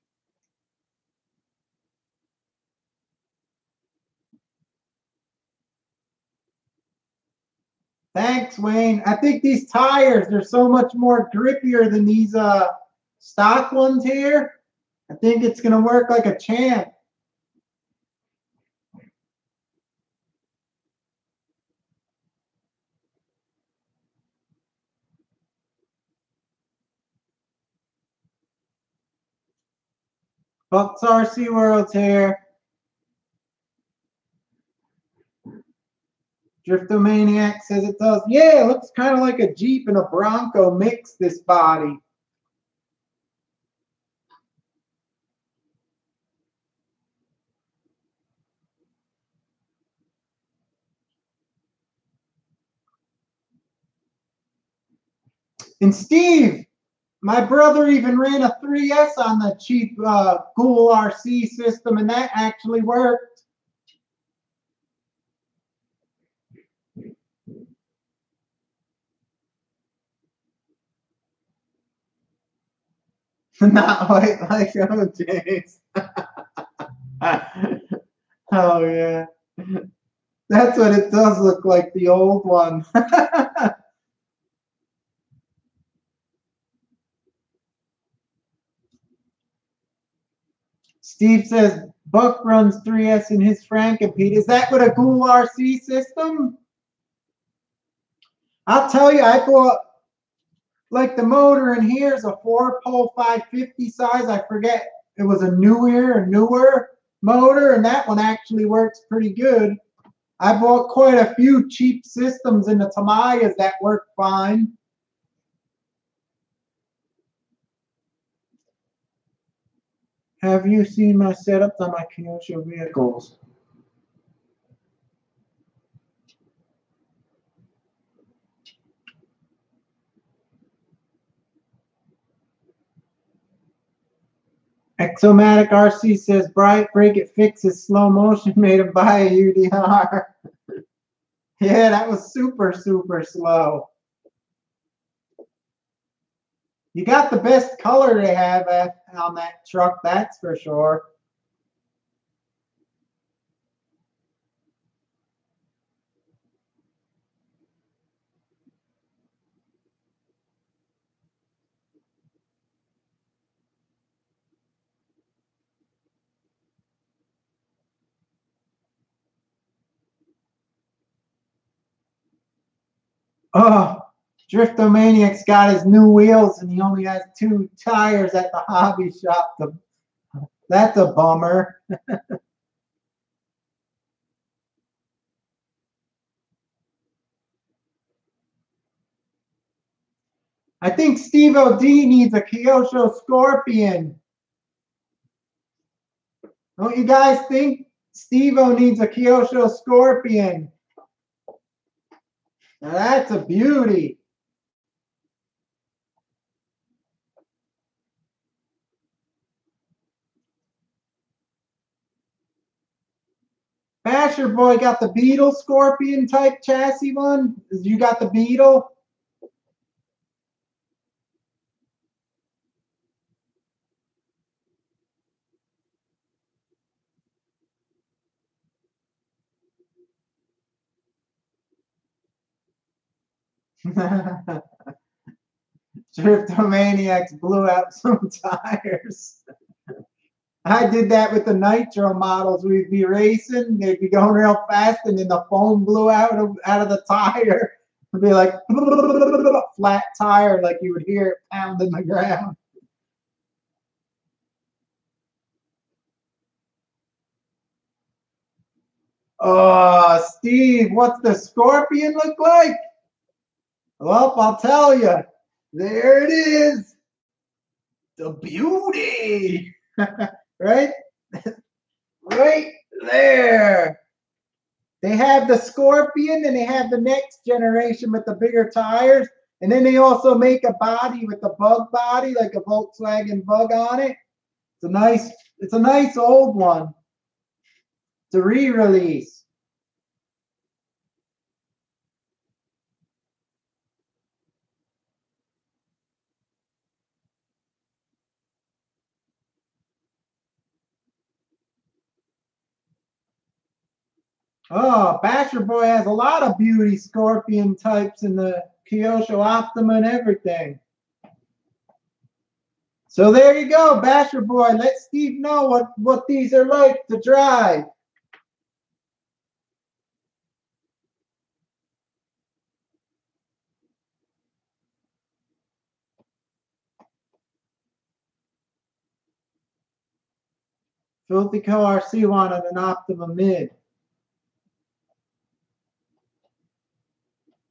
Thanks, Wayne. I think these tires, they're so much more grippier than these stock ones here. I think it's going to work like a champ. Bucks RC World's here. Driftomaniac says it does. Yeah, it looks kind of like a Jeep and a Bronco mix, this body. And Steve, My brother even ran a 3S on the cheap Google RC system, and that actually worked. Not white like OJ's. Oh, yeah. That's what it does look like, the old one. Steve says Buck runs 3S in his Frankenpede. Is that with a Google RC system? I'll tell you, I bought, like, the motor in here is a 4-pole 550 size. I forget, it was a newer motor, and that one actually works pretty good. I bought quite a few cheap systems in the Tamayas that work fine. Have you seen my setups on my Kyosho vehicles? Exomatic RC says Bright Break It fixes slow motion, made him buy a UDR. Yeah, that was super slow. You got the best color they have on that truck, that's for sure. Oh, Driftomaniac's got his new wheels and he only has 2 tires at the hobby shop. That's a bummer. I think Steve O.D. needs a Kyosho Scorpion. Don't you guys think Steve-O needs a Kyosho Scorpion? Now that's a beauty. Basher Boy got the Beetle Scorpion type chassis one. You got the Beetle? Driftomaniacs blew out some tires. I did that with the Nitro models. We'd be racing, they'd be going real fast, and then the foam blew out of the tire. It'd be like flat tire, like you would hear it pounding the ground. Oh, Steve, what's the Scorpion look like? Well, I'll tell you. There it is. The beauty. Right? Right there. They have the Scorpion and they have the next generation with the bigger tires. And then they also make a body with the bug body, like a Volkswagen bug on it. It's a nice old one. It's a re-release. Oh, Basher Boy has a lot of beauty Scorpion types in the Kyosho Optima and everything. So there you go, Basher Boy. Let Steve know what these are like to drive. Filthy Co RC wanted an Optima Mid.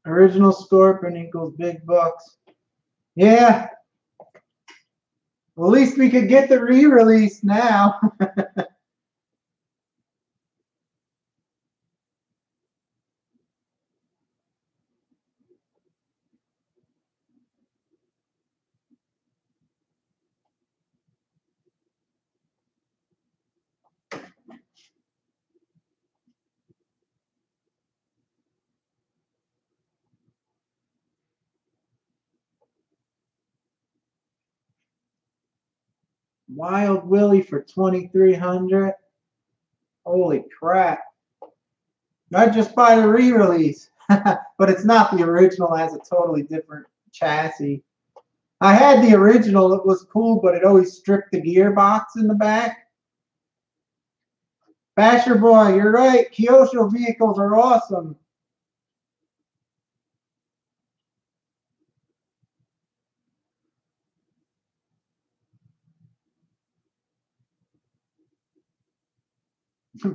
Original Scorpion equals big bucks. Yeah. Well, at least we could get the re-release now. Wild Willie for 2,300. Holy crap. I'd just buy the re-release. But it's not the original. It has a totally different chassis. I had the original. It was cool, but it always stripped the gearbox in the back. Basher Boy, you're right. Kyosho vehicles are awesome.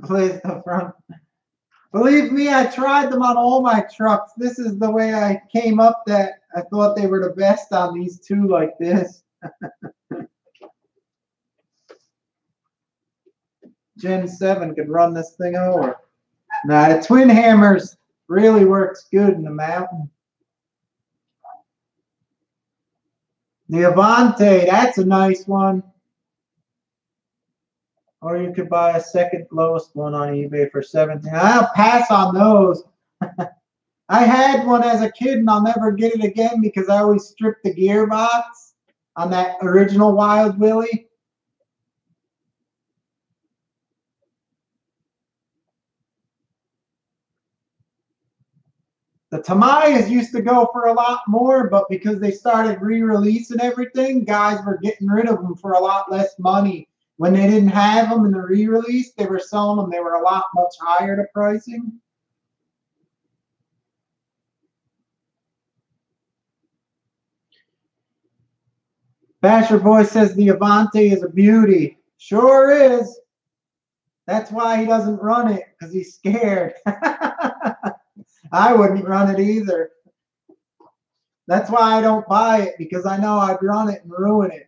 Plays the front. Believe me, I tried them on all my trucks. This is the way I came up that I thought they were the best on these two like this. Gen 7 could run this thing over. Now, the twin hammers really works good in the mountain. The Avante, that's a nice one. Or you could buy a second lowest one on eBay for 17. I'll pass on those. I had one as a kid, and I'll never get it again because I always stripped the gearbox on that original Wild Willie. The Tamayas used to go for a lot more, but because they started re-releasing everything, guys were getting rid of them for a lot less money. When they didn't have them in the re-release, they were selling them. They were a lot much higher to pricing. Basher Boy says the Avante is a beauty. Sure is. That's why he doesn't run it, because he's scared. I wouldn't run it either. That's why I don't buy it, because I know I'd run it and ruin it.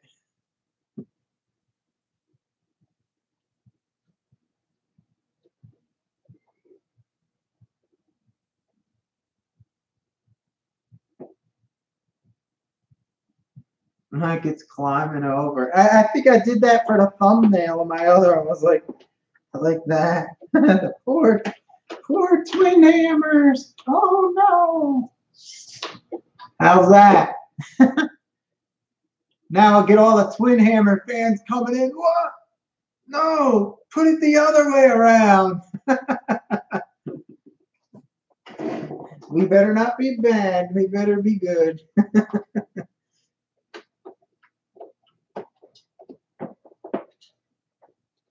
Like it's climbing over. I think I did that for the thumbnail of my other one. I was like that. The poor twin hammers. Oh no. How's that? Now I'll get all the twin hammer fans coming in. What? No, put it the other way around. We better not be bad. We better be good.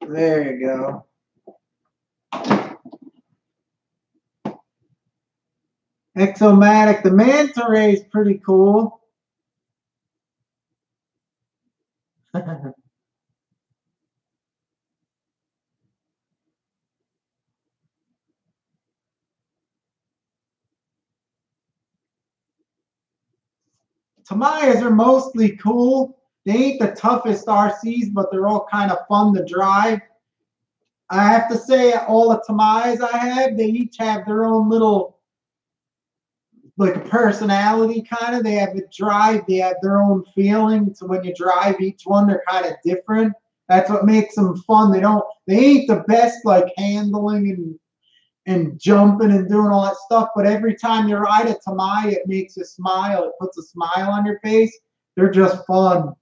There you go. Exomatic. The Manta Ray is pretty cool. Tamayas are mostly cool. They ain't the toughest RCs, but they're all kind of fun to drive. I have to say, all the Tamayas I have, they each have their own little, like a personality kind of. They have a drive. They have their own feeling. So when you drive each one, they're kind of different. That's what makes them fun. They ain't the best like handling and jumping and doing all that stuff, but every time you ride a Tamaya, it makes you smile. It puts a smile on your face. They're just fun.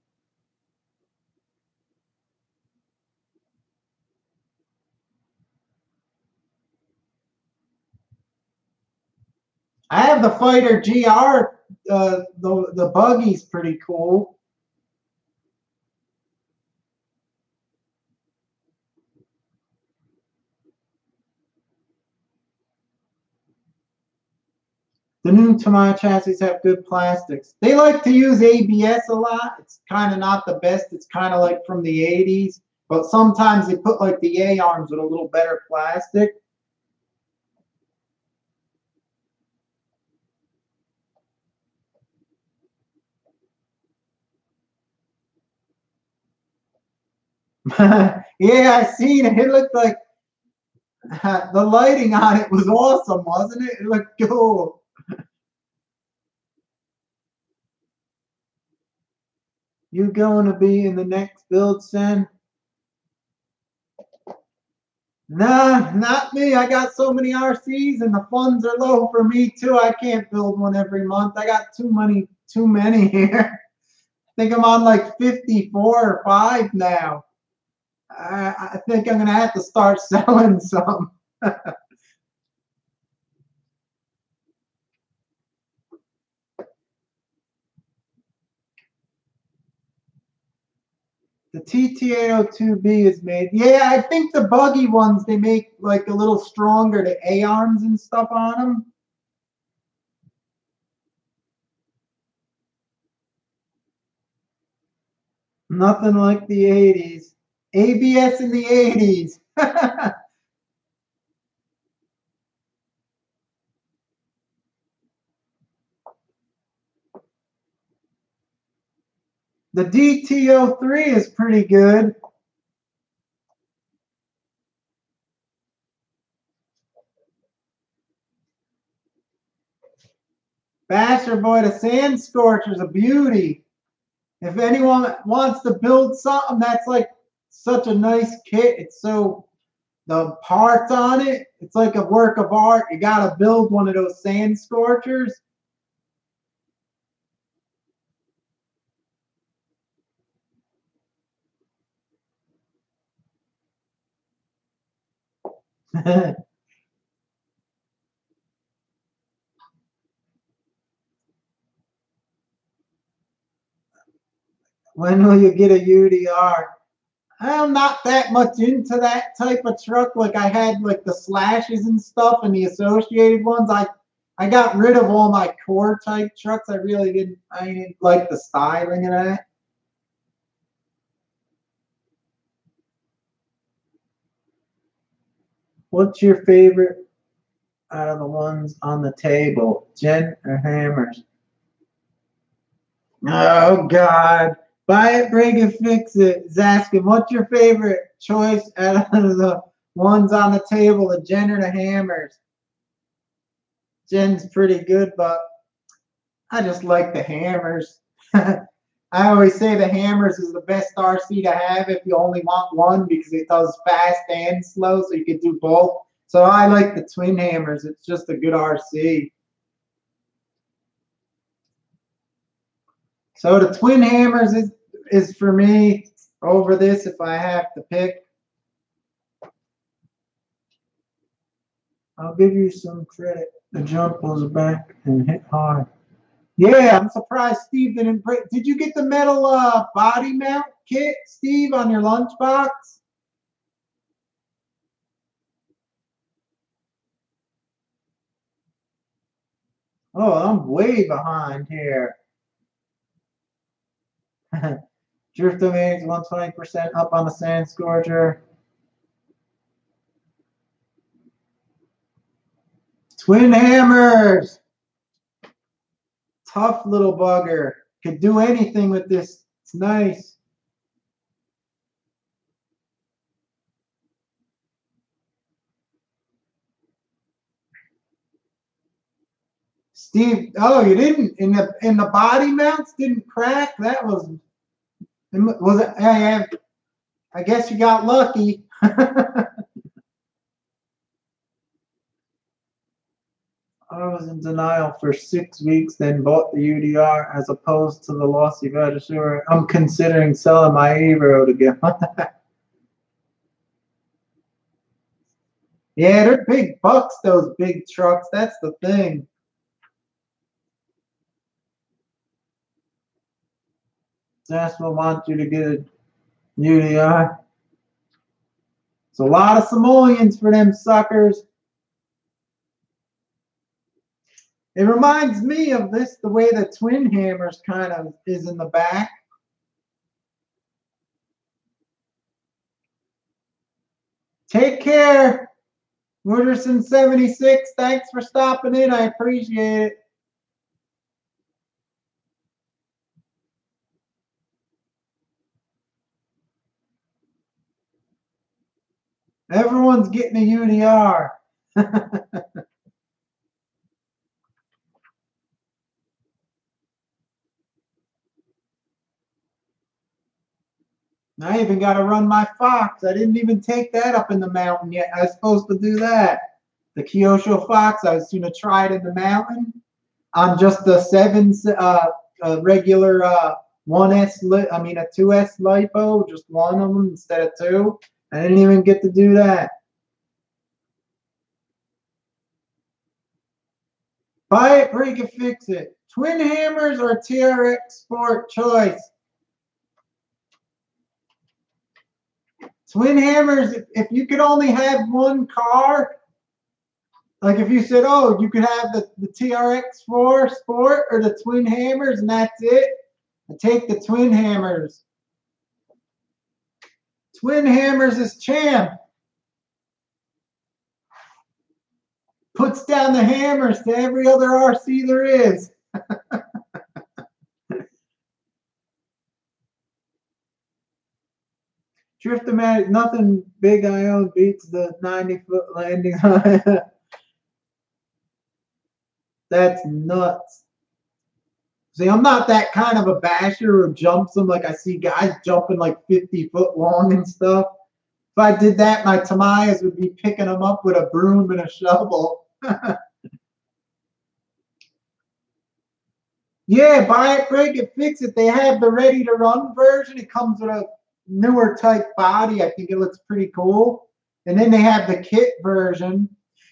I have the Fighter GR. The buggy's pretty cool. The new Tamaya chassis have good plastics. They like to use ABS a lot. It's kind of not the best. It's kind of like from the 80s. But sometimes they put like the A-arms with a little better plastic. Yeah, I seen it. It looked like the lighting on it was awesome, wasn't it? It looked cool. You going to be in the next build, Sen? Nah, not me. I got so many RCs and the funds are low for me too. I can't build one every month. I got too many here. I think I'm on like 54 or 5 now. I think I'm gonna have to start selling some. The TTA02B is made. Yeah, I think the buggy ones, they make like a little stronger, the A-arms and stuff on them. Nothing like the 80s. ABS in the 80s. The DT03 is pretty good. Basher boy, the Sand Scorcher's a beauty. If anyone wants to build something that's like such a nice kit, it's so, the parts on it, it's like a work of art. You gotta build one of those Sand Scorchers. When will you get a UDR? I'm not that much into that type of truck. Like I had like the Slashes and stuff and the associated ones. I got rid of all my core type trucks. I didn't like the styling of that. What's your favorite out of the ones on the table? Jen or Hammers? Oh God. Buy it, break it, fix it. He's asking, what's your favorite choice out of the ones on the table, the Jen or the Hammers? Jen's pretty good, but I just like the Hammers. I always say the Hammers is the best RC to have if you only want one because it does fast and slow, so you can do both. So I like the Twin Hammers. It's just a good RC. So the Twin Hammers is for me over this if I have to pick. I'll give you some credit. The jump was back and hit hard. Yeah, I'm surprised Steve didn't break. Did you get the metal body mount kit, Steve, on your lunchbox? Oh, I'm way behind here. Drift domains 120% up on the Sand Scorcher. Twin Hammers. Tough little bugger. Could do anything with this. It's nice. Steve, oh, you didn't in the body mounts didn't crack. That was it? I guess you got lucky. I was in denial for 6 weeks, then bought the UDR as opposed to the lossy Vaterra. I'm considering selling my Avro to get Yeah, they're big bucks, those big trucks. That's the thing. That's what want you to get a UDR. It's a lot of simoleons for them suckers. It reminds me of this, the way the Twin Hammers kind of is in the back. Take care. Wooderson76, thanks for stopping in. I appreciate it. Everyone's getting a UDR. I even got to run my Fox. I didn't even take that up in the mountain yet. I was supposed to do that. The Kyosho Fox, I was going to try it in the mountain on just the regular a 2S lipo, just one of them instead of two. I didn't even get to do that. Buy it, break it, fix it. Twin hammers or TRX Sport choice? Twin hammers, if you could only have one car, like if you said, oh, you could have the TRX4 Sport or the twin hammers and that's it, I take the twin hammers. Twin hammers is champ. Puts down the hammers to every other RC there is. Drift-O-Matic, nothing big I own beats the 90-foot landing. That's nuts. See, I'm not that kind of a basher who jumps them like I see guys jumping like 50 foot long and stuff. If I did that, my Tamayas would be picking them up with a broom and a shovel. Yeah, buy it, break it, fix it. They have the ready-to-run version. It comes with a newer type body. I think it looks pretty cool. And then they have the kit version.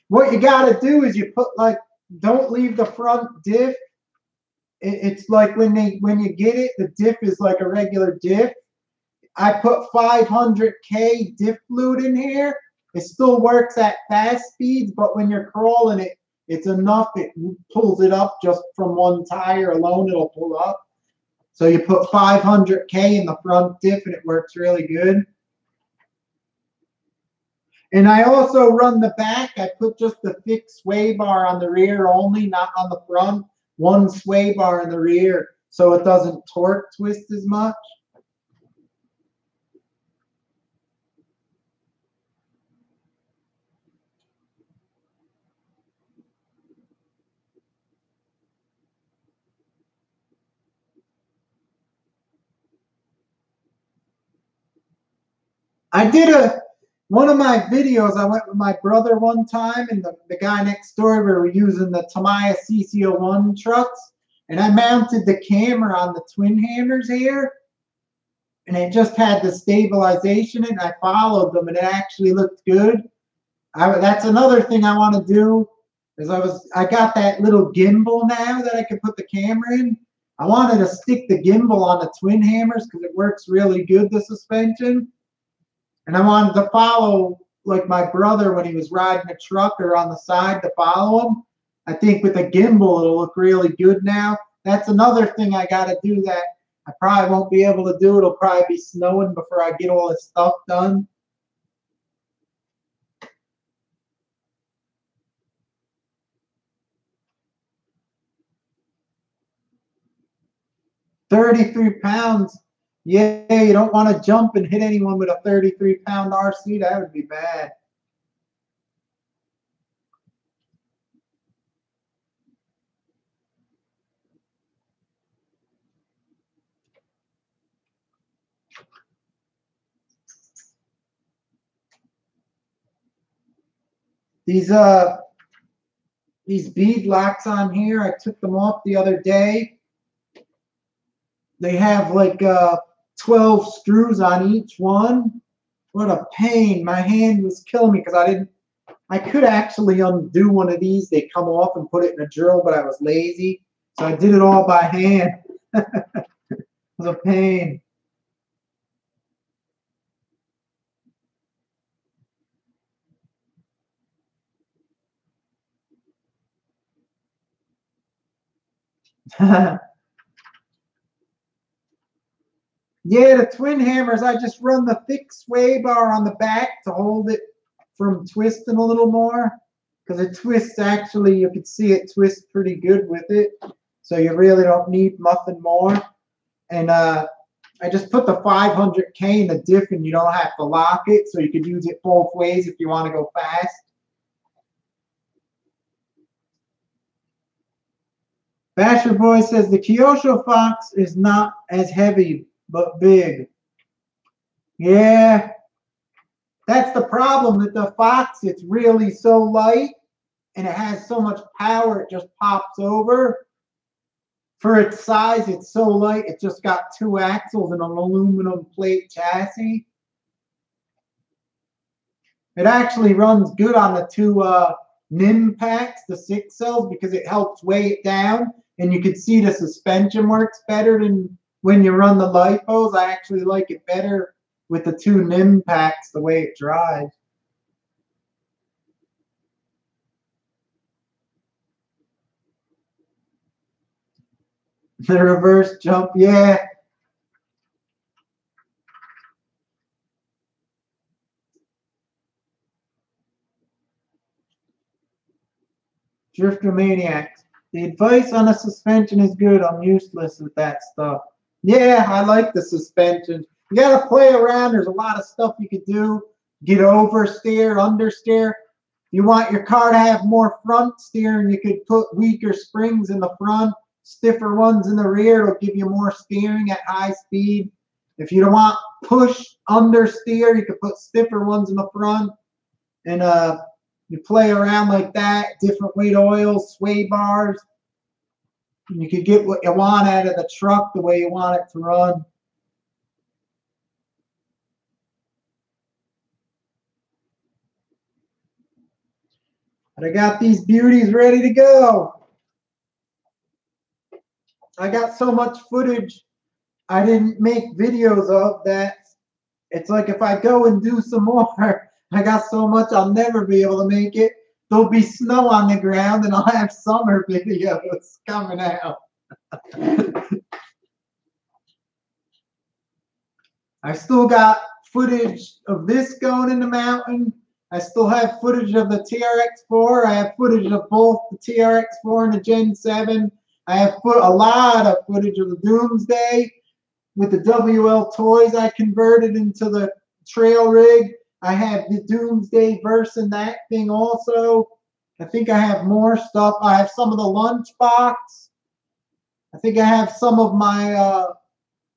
What you got to do is you put like, don't leave the front diff. It's like when you get it, the diff is like a regular diff. I put 500K diff fluid in here. It still works at fast speeds, but when you're crawling it, it's enough. It pulls it up just from one tire alone. It'll pull up. So you put 500K in the front diff, and it works really good. And I also run the back. I put just the fixed sway bar on the rear only, not on the front. One sway bar in the rear so it doesn't torque twist as much. I did one of my videos, I went with my brother one time and the guy next door, we were using the Tamiya CC01 trucks, and I mounted the camera on the twin hammers here, and it just had the stabilization, and I followed them, and it actually looked good. That's another thing I want to do, is I got that little gimbal now that I can put the camera in. I wanted to stick the gimbal on the twin hammers because it works really good, the suspension. And I wanted to follow, like my brother when he was riding a truck or on the side, to follow him. I think with a gimbal, it'll look really good now. That's another thing I got to do that I probably won't be able to do. It'll probably be snowing before I get all this stuff done. £33. Yeah, you don't want to jump and hit anyone with a 33-pound RC. That would be bad. These bead locks on here, I took them off the other day. They have like 12 screws on each one. What a pain. My hand was killing me because I could actually undo one of these. They come off and put it in a drill, but I was lazy. So I did it all by hand. It was a pain. Yeah, the twin hammers, I just run the thick sway bar on the back to hold it from twisting a little more. Because it twists, actually, you can see it twists pretty good with it. So you really don't need nothing more. And I just put the 500K in the diff, and you don't have to lock it. So you could use it both ways if you want to go fast. Basher Boy says the Kyosho Fox is not as heavy, but big. Yeah, that's the problem with the Fox. It's really so light, and it has so much power, it just pops over. For its size, it's so light. It just got 2 axles and an aluminum plate chassis. It actually runs good on the 2 NIM packs, the 6 cells, because it helps weigh it down. And you can see the suspension works better than when you run the lipos. I actually like it better with the 2 NIM packs, the way it drives. The reverse jump, yeah. Drifter Maniacs. The advice on the suspension is good. I'm useless with that stuff. Yeah, I like the suspension. You got to play around. There's a lot of stuff you could do. Get oversteer, understeer. You want your car to have more front steering, you could put weaker springs in the front, stiffer ones in the rear. It'll give you more steering at high speed. If you don't want push understeer, you could put stiffer ones in the front. And you play around like that, different weight oils, sway bars. And you could get what you want out of the truck the way you want it to run. But I got these beauties ready to go. I got so much footage I didn't make videos of that it's like if I go and do some more, I got so much I'll never be able to make it. There'll be snow on the ground and I'll have summer videos coming out. I still got footage of this going in the mountain. I still have footage of the TRX4. I have footage of both the TRX4 and the Gen 7. I have a lot of footage of the Doomsday with the WL toys I converted into the trail rig. I have the Doomsday verse in that thing also. I think I have more stuff. I have some of the lunchbox. I think I have some of my,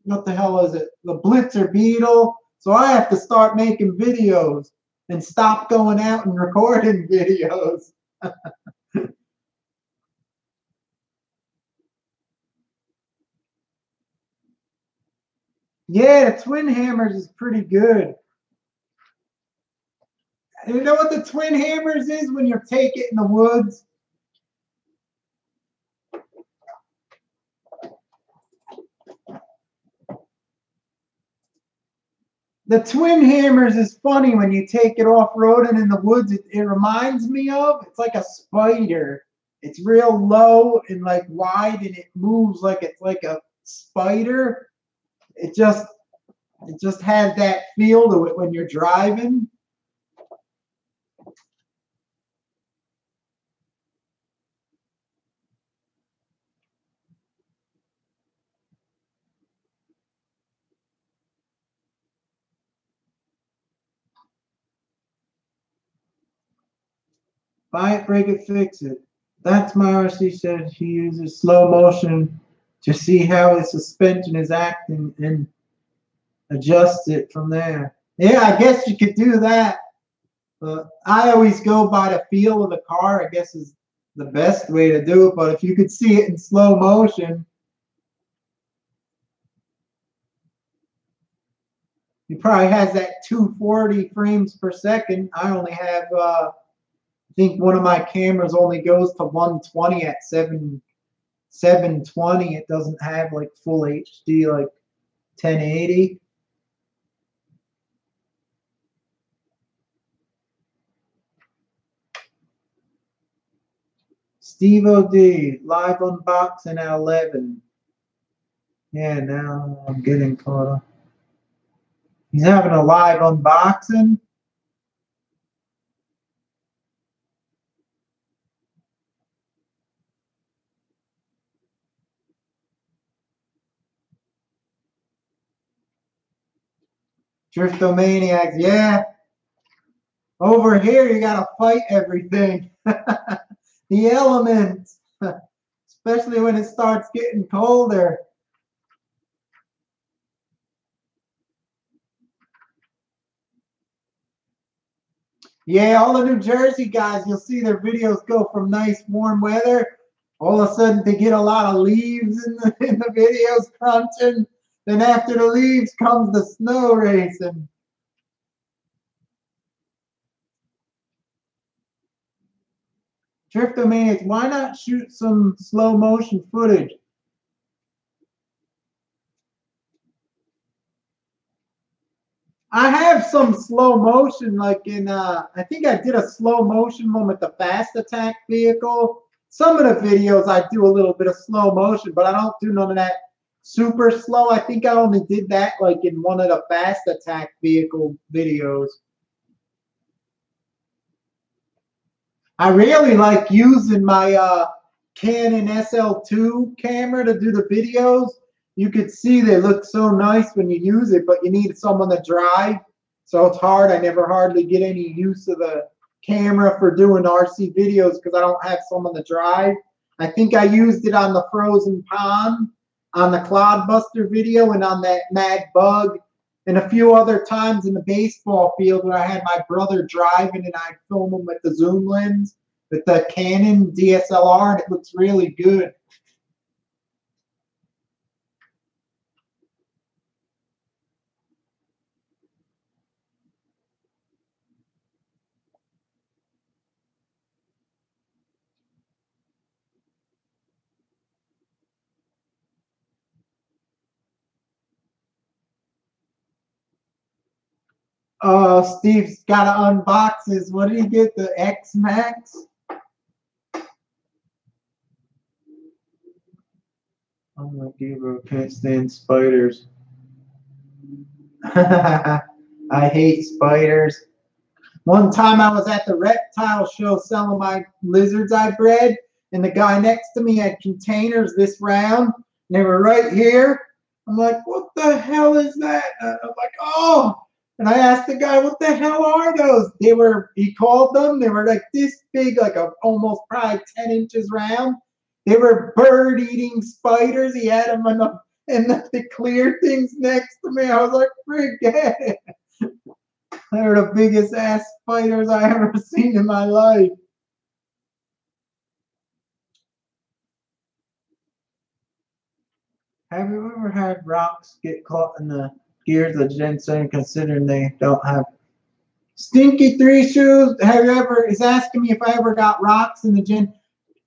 what the hell is it? The Blitzer Beetle. So I have to start making videos and stop going out and recording videos. Yeah, the Twin Hammers is pretty good. And you know what the Twin Hammers is when you take it in the woods? The Twin Hammers is funny when you take it off-roading in the woods. It reminds me of, it's like a spider. It's real low and like wide and it moves like it's like a spider. It just has that feel to it when you're driving. Buy it, break it, fix it. That's my RC said he uses slow motion to see how his suspension is acting and adjusts it from there. Yeah, I guess you could do that. I always go by the feel of the car, I guess is the best way to do it. But if you could see it in slow motion, he probably has that 240 frames per second. I only have, I think one of my cameras only goes to 120 at 720. It doesn't have like full HD, like 1080. Steve OD, live unboxing at 11. Yeah, now I'm getting caught up. He's having a live unboxing. Driftomaniacs, yeah. Over here, you gotta fight everything. The elements, especially when it starts getting colder. Yeah, all the New Jersey guys, you'll see their videos go from nice warm weather All of a sudden they get a lot of leaves in the videos crunching. Then after the leaves comes the snow racing. Driftomaniacs, why not shoot some slow motion footage? I have some slow motion, like in I think I did a slow motion one with the fast attack vehicle. Some of the videos I do a little bit of slow motion, but I don't do none of that super slow. I think I only did that like in one of the fast attack vehicle videos. I really like using my Canon SL2 camera to do the videos. You could see they look so nice when you use it, but you need someone to drive. So it's hard. I never hardly get any use of the camera for doing RC videos because I don't have someone to drive. I think I used it on the Frozen Pond, on the Cloudbuster video, and on that Mad Bug, and a few other times in the baseball field where I had my brother driving and I'd film him with the zoom lens with the Canon DSLR, and it looks really good. Steve's got to unbox his. What did he get? The X Max? I'm like Gabriel can't stand spiders. I hate spiders. One time I was at the reptile show selling my lizards I bred, and the guy next to me had containers this round, and they were right here. I'm like, what the hell is that? And I'm like, oh. And I asked the guy, what the hell are those? He called them, they were like this big, like almost probably 10 inches round. They were bird-eating spiders. He had them in the clear things next to me. I was like, forget it. They're the biggest ass spiders I ever seen in my life. Have you ever had rocks get caught in the gears of ginseng considering they don't have Stinky Three Shoes? Have you ever, is asking me if I ever got rocks in the gin.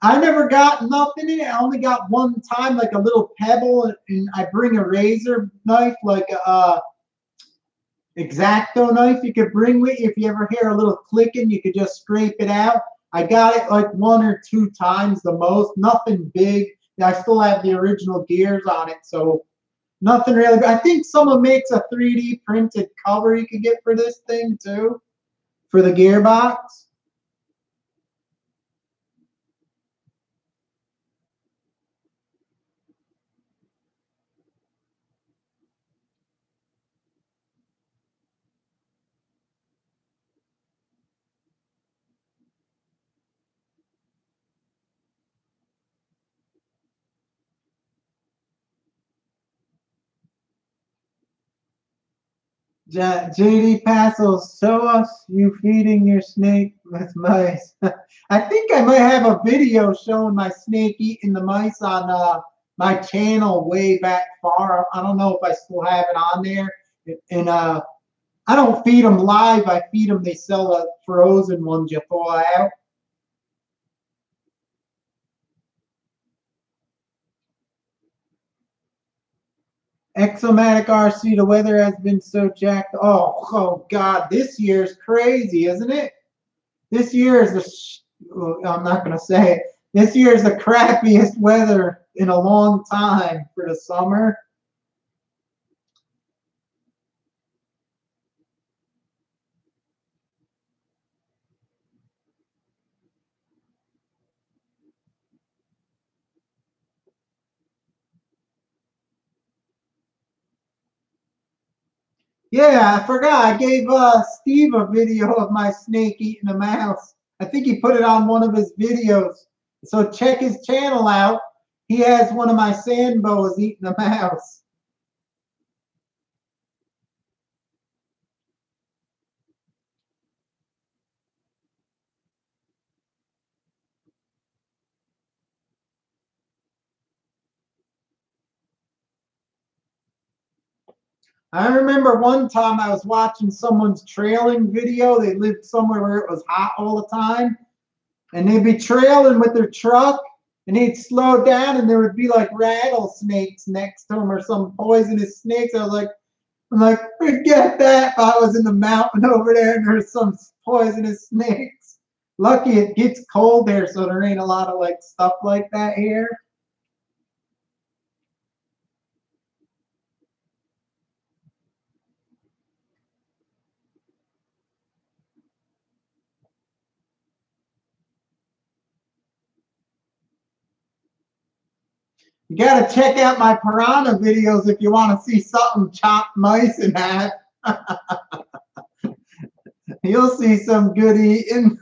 I never got nothing in it. I only got one time, like a little pebble, and I bring a razor knife, like a X-Acto knife you could bring with you. If you ever hear a little clicking, you could just scrape it out. I got it like one or two times the most. Nothing big. I still have the original gears on it, so nothing really. I think someone makes a 3D printed cover you could get for this thing too, for the gearbox. JD Passos, show us you feeding your snake with mice. I think I might have a video showing my snake eating the mice on my channel way back far. I don't know if I still have it on there. And I don't feed them live. I feed them. They sell the frozen ones you thaw out. Exomatic RC, the weather has been so jacked. Oh God, this year's crazy, isn't it? This year is I'm not going to say it. This year is the crappiest weather in a long time for the summer. Yeah, I forgot. I gave Steve a video of my snake eating a mouse. I think he put it on one of his videos. So check his channel out. He has one of my sand boas eating a mouse. I remember one time I was watching someone's trailing video. They lived somewhere where it was hot all the time. And they'd be trailing with their truck and he'd slow down and there would be like rattlesnakes next to him or some poisonous snakes. I'm like, forget that if I was in the mountain over there and there's some poisonous snakes. Lucky it gets cold there, so there ain't a lot of like stuff like that here. You got to check out my piranha videos if you want to see something chopped mice in half. You'll see some good eating.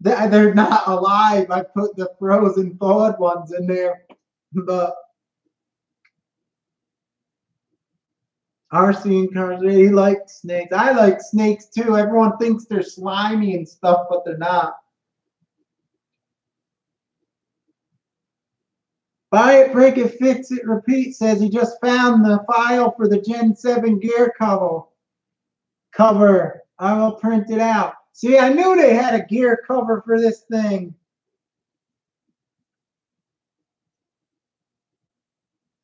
They're not alive. I put the frozen thawed ones in there. But RC and cars, he likes snakes. I like snakes too. Everyone thinks they're slimy and stuff, but they're not. Buy it, break it, fix it, repeat says he just found the file for the Gen 7 gear cover. I will print it out. See, I knew they had a gear cover for this thing.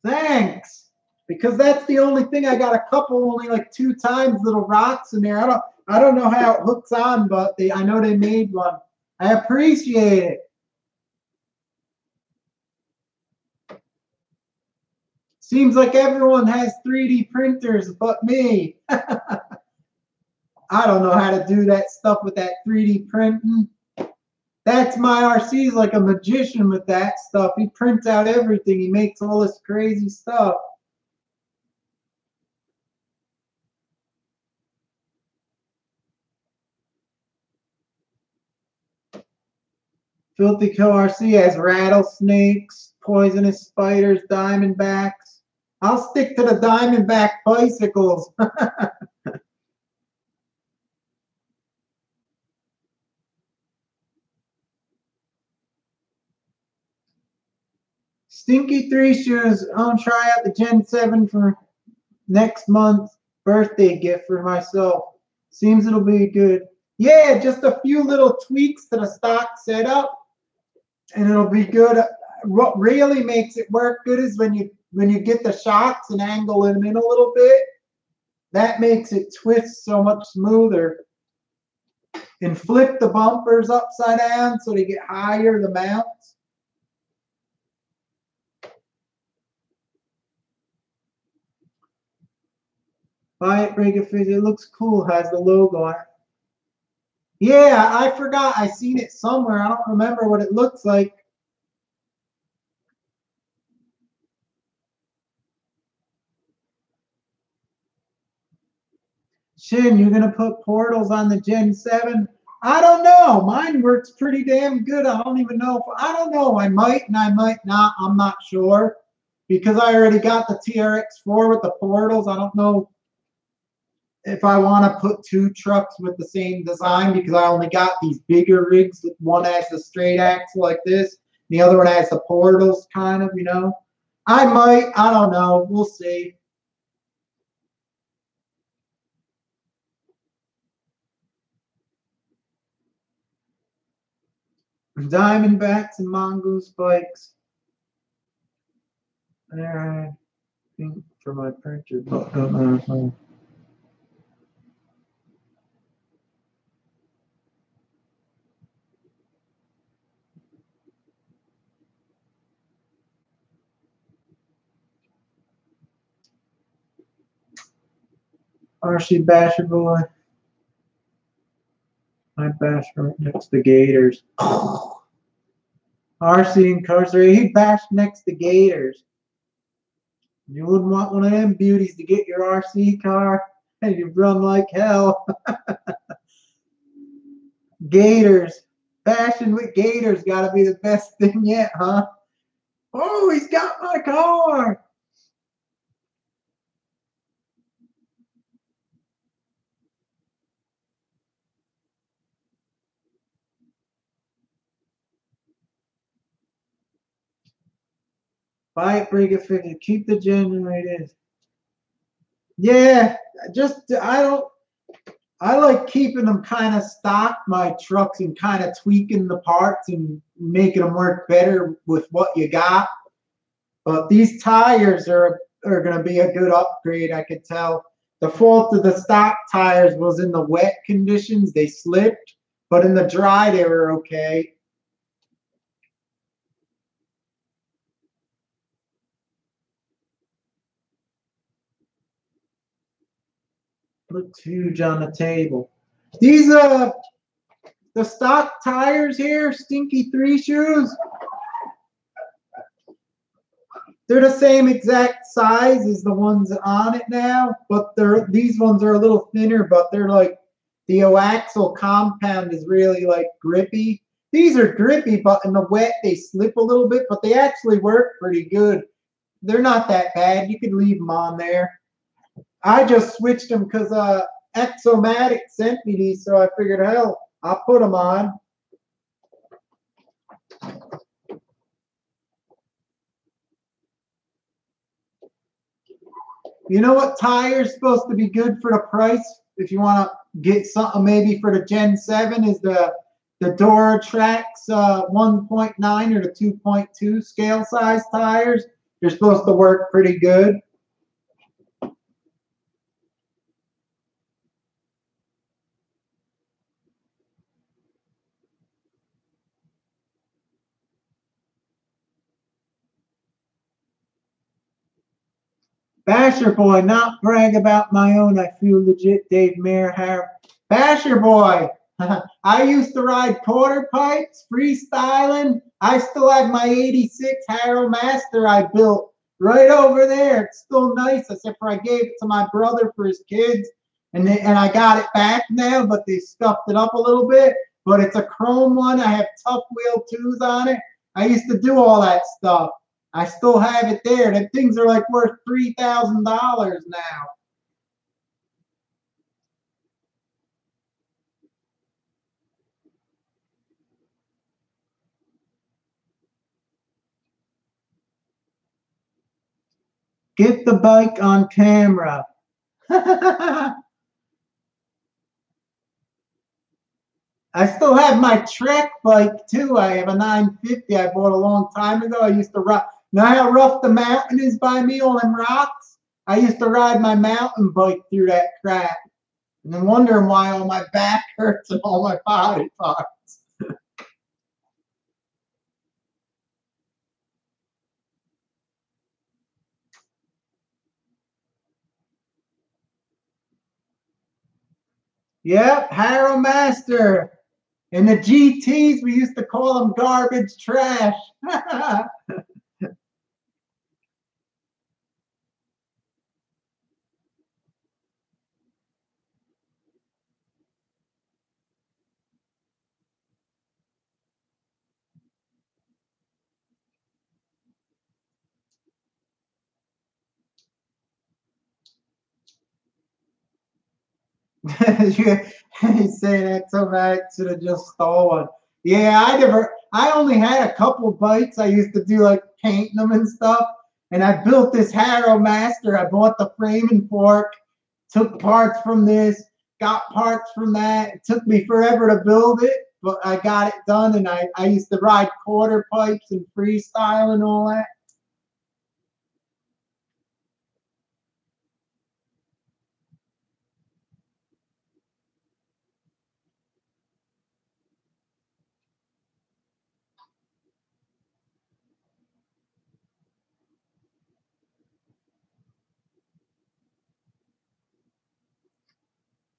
Thanks. Because that's the only thing. I got a couple, only like 2 times, little rocks in there. I don't know how it hooks on, but I know they made one. I appreciate it. Seems like everyone has 3D printers but me. I don't know how to do that stuff with that 3D printing. That's my RC's like a magician with that stuff. He prints out everything. He makes all this crazy stuff. Filthy Kill RC has rattlesnakes, poisonous spiders, diamondbacks. I'll stick to the diamondback bicycles. Stinky Three Shoes. I'll try out the Gen 7 for next month's birthday gift for myself. Seems it'll be good. Yeah, just a few little tweaks to the stock setup, and it'll be good. What really makes it work good is when you get the shocks and angle them in a little bit. That makes it twist so much smoother. And flip the bumpers upside down so they get higher, the mounts. Buy it, break it, fix it. It looks cool. Has the logo on it. Yeah, I forgot. I seen it somewhere. I don't remember what it looks like. Shin, you're gonna put portals on the Gen 7? I don't know. Mine works pretty damn good. I don't even know. I don't know. I might and I might not. I'm not sure. Because I already got the TRX4 with the portals. I don't know if I want to put 2 trucks with the same design because I only got these bigger rigs. One has the straight axle like this. The other one has the portals kind of, I might. I don't know. We'll see. Diamondbacks and mongoose spikes. There, I think for my printer, but don't know. RC Basher Boy. I bashed right next to Gators. RC incarcerated. He bashed next to Gators. You wouldn't want one of them beauties to get your RC car and you run like hell. Gators. Bashing with Gators gotta be the best thing yet, huh? Oh, he's got my car. Buy it, break it, fix it. Keep the Gen the way it is. Yeah, I like keeping them kind of stock, my trucks, and kind of tweaking the parts and making them work better with what you got. But these tires are going to be a good upgrade, I could tell. The fault of the stock tires was in the wet conditions. They slipped, but in the dry, they were okay. Looks huge on the table. These the stock tires here, Stinky Three Shoes, they're the same exact size as the ones on it now, but these ones are a little thinner, but they're like the oaxle compound is really like grippy. These are grippy, but in the wet they slip a little bit, but they actually work pretty good. They're not that bad. You could leave them on there. I just switched them because Exomatic sent me these, so I figured, hell, I'll put them on. You know what tire is supposed to be good for the price? If you want to get something maybe for the Gen 7 is the Duratrax 1.9 or the 2.2 scale size tires. They're supposed to work pretty good. Basher Boy, not brag about my own. I feel legit, Dave Merhar. Basher Boy, I used to ride quarter pipes, freestyling. I still have my 86 Harrow Master I built right over there. It's still nice, except for I gave it to my brother for his kids, and I got it back now, but they scuffed it up a little bit. But it's a chrome one. I have tough wheel 2s on it. I used to do all that stuff. I still have it there. Them things are like worth $3,000 now. Get the bike on camera. I still have my Trek bike too. I have a 950 I bought a long time ago. I used to ride. Know how rough the mountain is by me, all them rocks? I used to ride my mountain bike through that crap. And I'm wondering why all my back hurts and all my body parts. Yep, Harrow Master. And the GTs, we used to call them garbage trash. He's saying that so I should have just stole one. Yeah, I only had a couple bikes. I used to do like painting them and stuff. And I built this Harrow Master. I bought the frame and fork, took parts from this, got parts from that. It took me forever to build it, but I got it done. And I used to ride quarter pipes and freestyle and all that.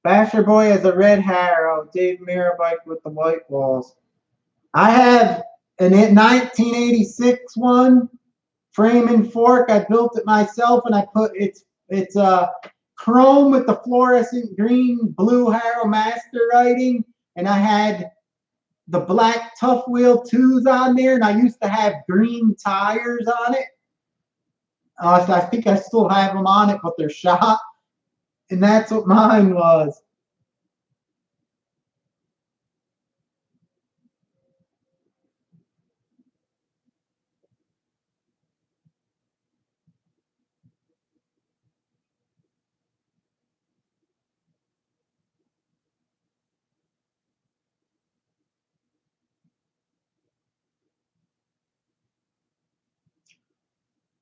Basher Boy has a red Harrow. Dave Mirror bike with the white walls. I have an 1986 one, frame and fork. I built it myself, and I put it's chrome with the fluorescent green blue Harrow Master writing, and I had the black tough wheel 2s on there, and I used to have green tires on it. So I think I still have them on it, but they're shot, and that's what mine was.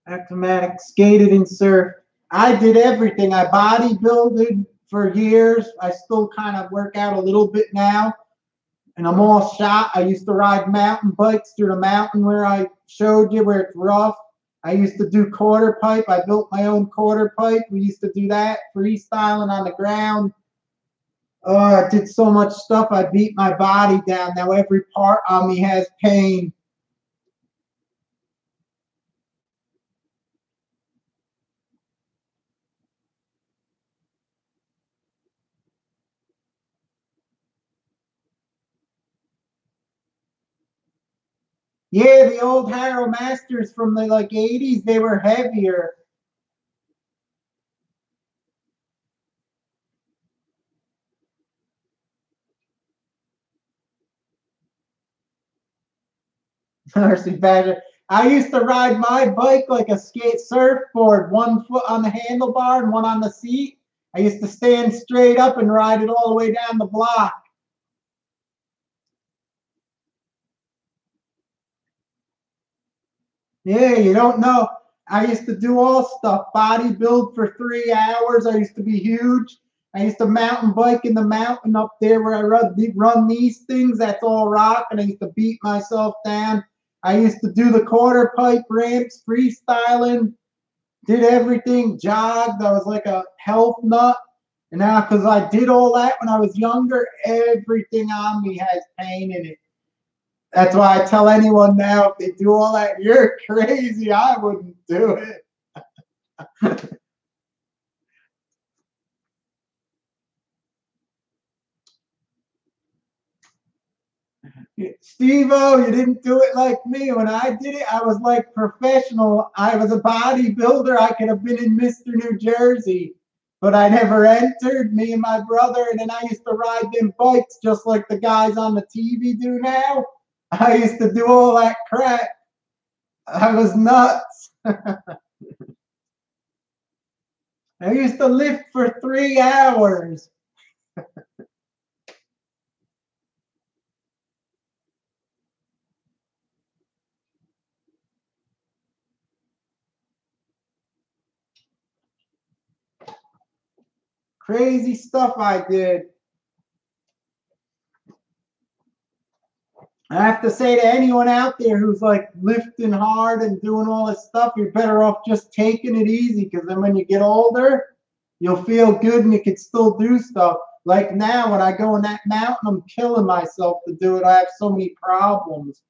Acrobatic, skated and surfed. I did everything. I bodybuilded for years. I still kind of work out a little bit now. And I'm all shot. I used to ride mountain bikes through the mountain where I showed you where it's rough. I used to do quarter pipe. I built my own quarter pipe. We used to do that, freestyling on the ground. Oh, I did so much stuff. I beat my body down. Now every part on me has pain. Yeah, the old Harrow Masters from the like 80s, they were heavier. RC Badger. I used to ride my bike like a skate surfboard, one foot on the handlebar and one on the seat. I used to stand straight up and ride it all the way down the block. Yeah, you don't know. I used to do all stuff. Body build for 3 hours. I used to be huge. I used to mountain bike in the mountain up there where I run these things. That's all rock, and I used to beat myself down. I used to do the quarter pipe ramps, freestyling, did everything, jogged. I was like a health nut. And now, because I did all that when I was younger, everything on me has pain in it. That's why I tell anyone now, if they do all that, you're crazy. I wouldn't do it. Steve-O, you didn't do it like me. When I did it, I was like professional. I was a bodybuilder. I could have been in Mr. New Jersey, but I never entered, me and my brother. And then I used to ride them bikes just like the guys on the TV do now. I used to do all that crap. I was nuts. I used to lift for 3 hours. Crazy stuff I did. I have to say to anyone out there who's like lifting hard and doing all this stuff, you're better off just taking it easy, because then when you get older, you'll feel good and you can still do stuff. Like now, when I go in that mountain, I'm killing myself to do it. I have so many problems.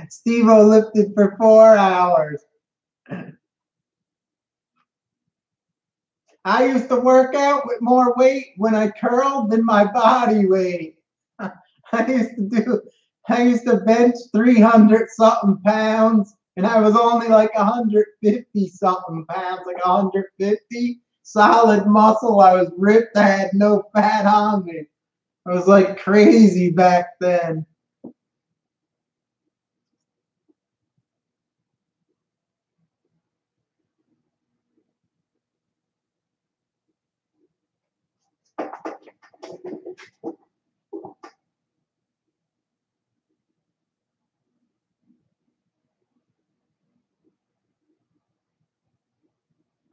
Steve-O lifted for 4 hours. I used to work out with more weight when I curled than my body weight. I used to bench 300 something pounds, and I was only like 150 something pounds, like 150 solid muscle. I was ripped. I had no fat on me. I was like crazy back then.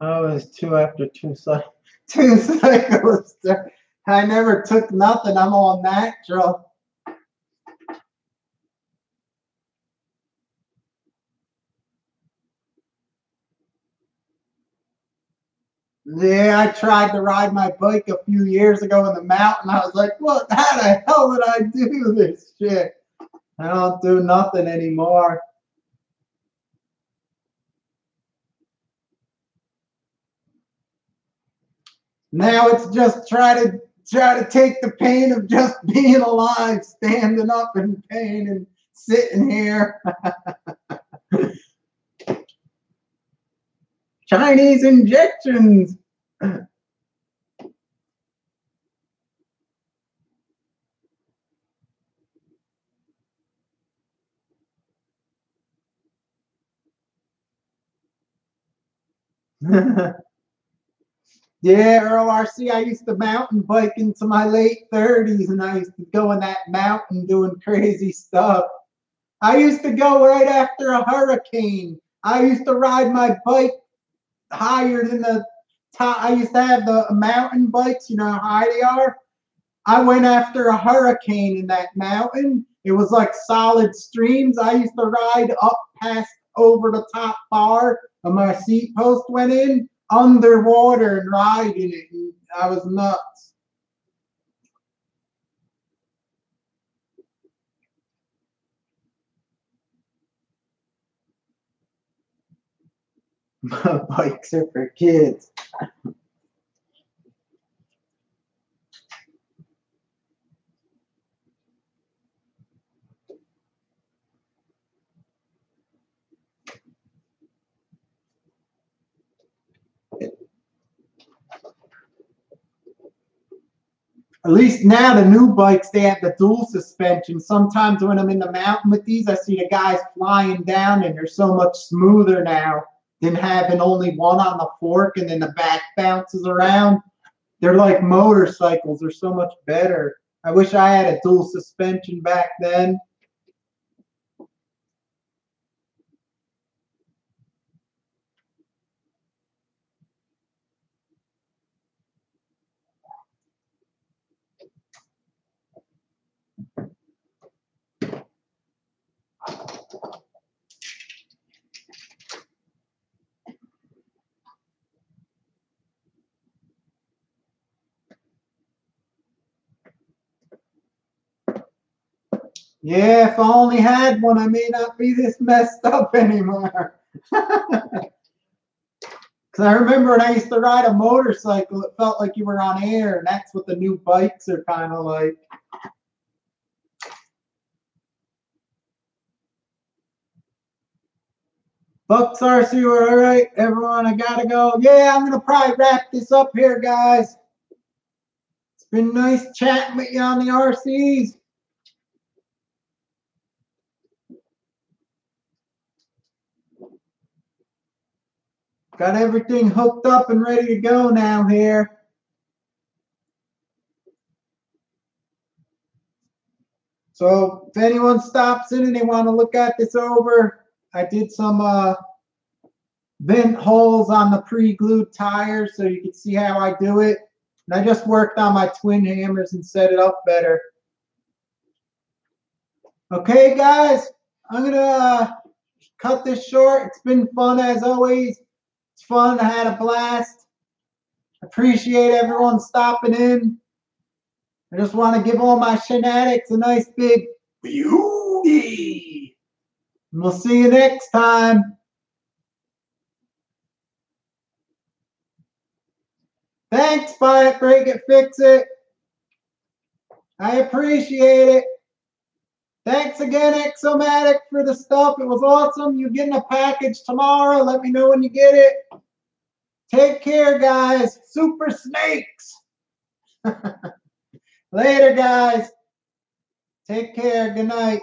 Oh, it was two after two, two cycles. I never took nothing. I'm all natural. Yeah, I tried to ride my bike a few years ago in the mountain. I was like, what? How the hell did I do this shit? I don't do nothing anymore. Now it's just try to take the pain of just being alive, standing up in pain and sitting here. Chinese injections. Yeah, Earl RC, I used to mountain bike into my late 30s, and I used to go in that mountain doing crazy stuff. I used to go right after a hurricane. I used to ride my bike higher than the top. I used to have the mountain bikes, you know how high they are. I went after a hurricane in that mountain. It was like solid streams. I used to ride up past over the top bar, and my seat post went in underwater and ride in it. And I was nuts. Bikes are for kids. At least now the new bikes, they have the dual suspension. Sometimes when I'm in the mountain with these, I see the guys flying down, and they're so much smoother now than having only one on the fork and then the back bounces around. They're like motorcycles. They're so much better. I wish I had a dual suspension back then. Yeah, if I only had one, I may not be this messed up anymore. Because I remember when I used to ride a motorcycle, it felt like you were on air, and that's what the new bikes are kind of like. Bucks RC, we're all right, everyone. I gotta go. Yeah, I'm gonna probably wrap this up here, guys. It's been nice chatting with you on the RCs. Got everything hooked up and ready to go now here. So if anyone stops in and they want to look at this over, I did some vent holes on the pre-glued tires so you can see how I do it. And I just worked on my twin hammers and set it up better. Okay, guys, I'm going to cut this short. It's been fun as always. It's fun. I had a blast. Appreciate everyone stopping in. I just want to give all my shenanigans a nice big beauty. And we'll see you next time. Thanks, Buy It, Break It, Fix It. I appreciate it. Thanks again, Exomatic, for the stuff. It was awesome. You're getting a package tomorrow. Let me know when you get it. Take care, guys. Super snakes. Later, guys. Take care. Good night.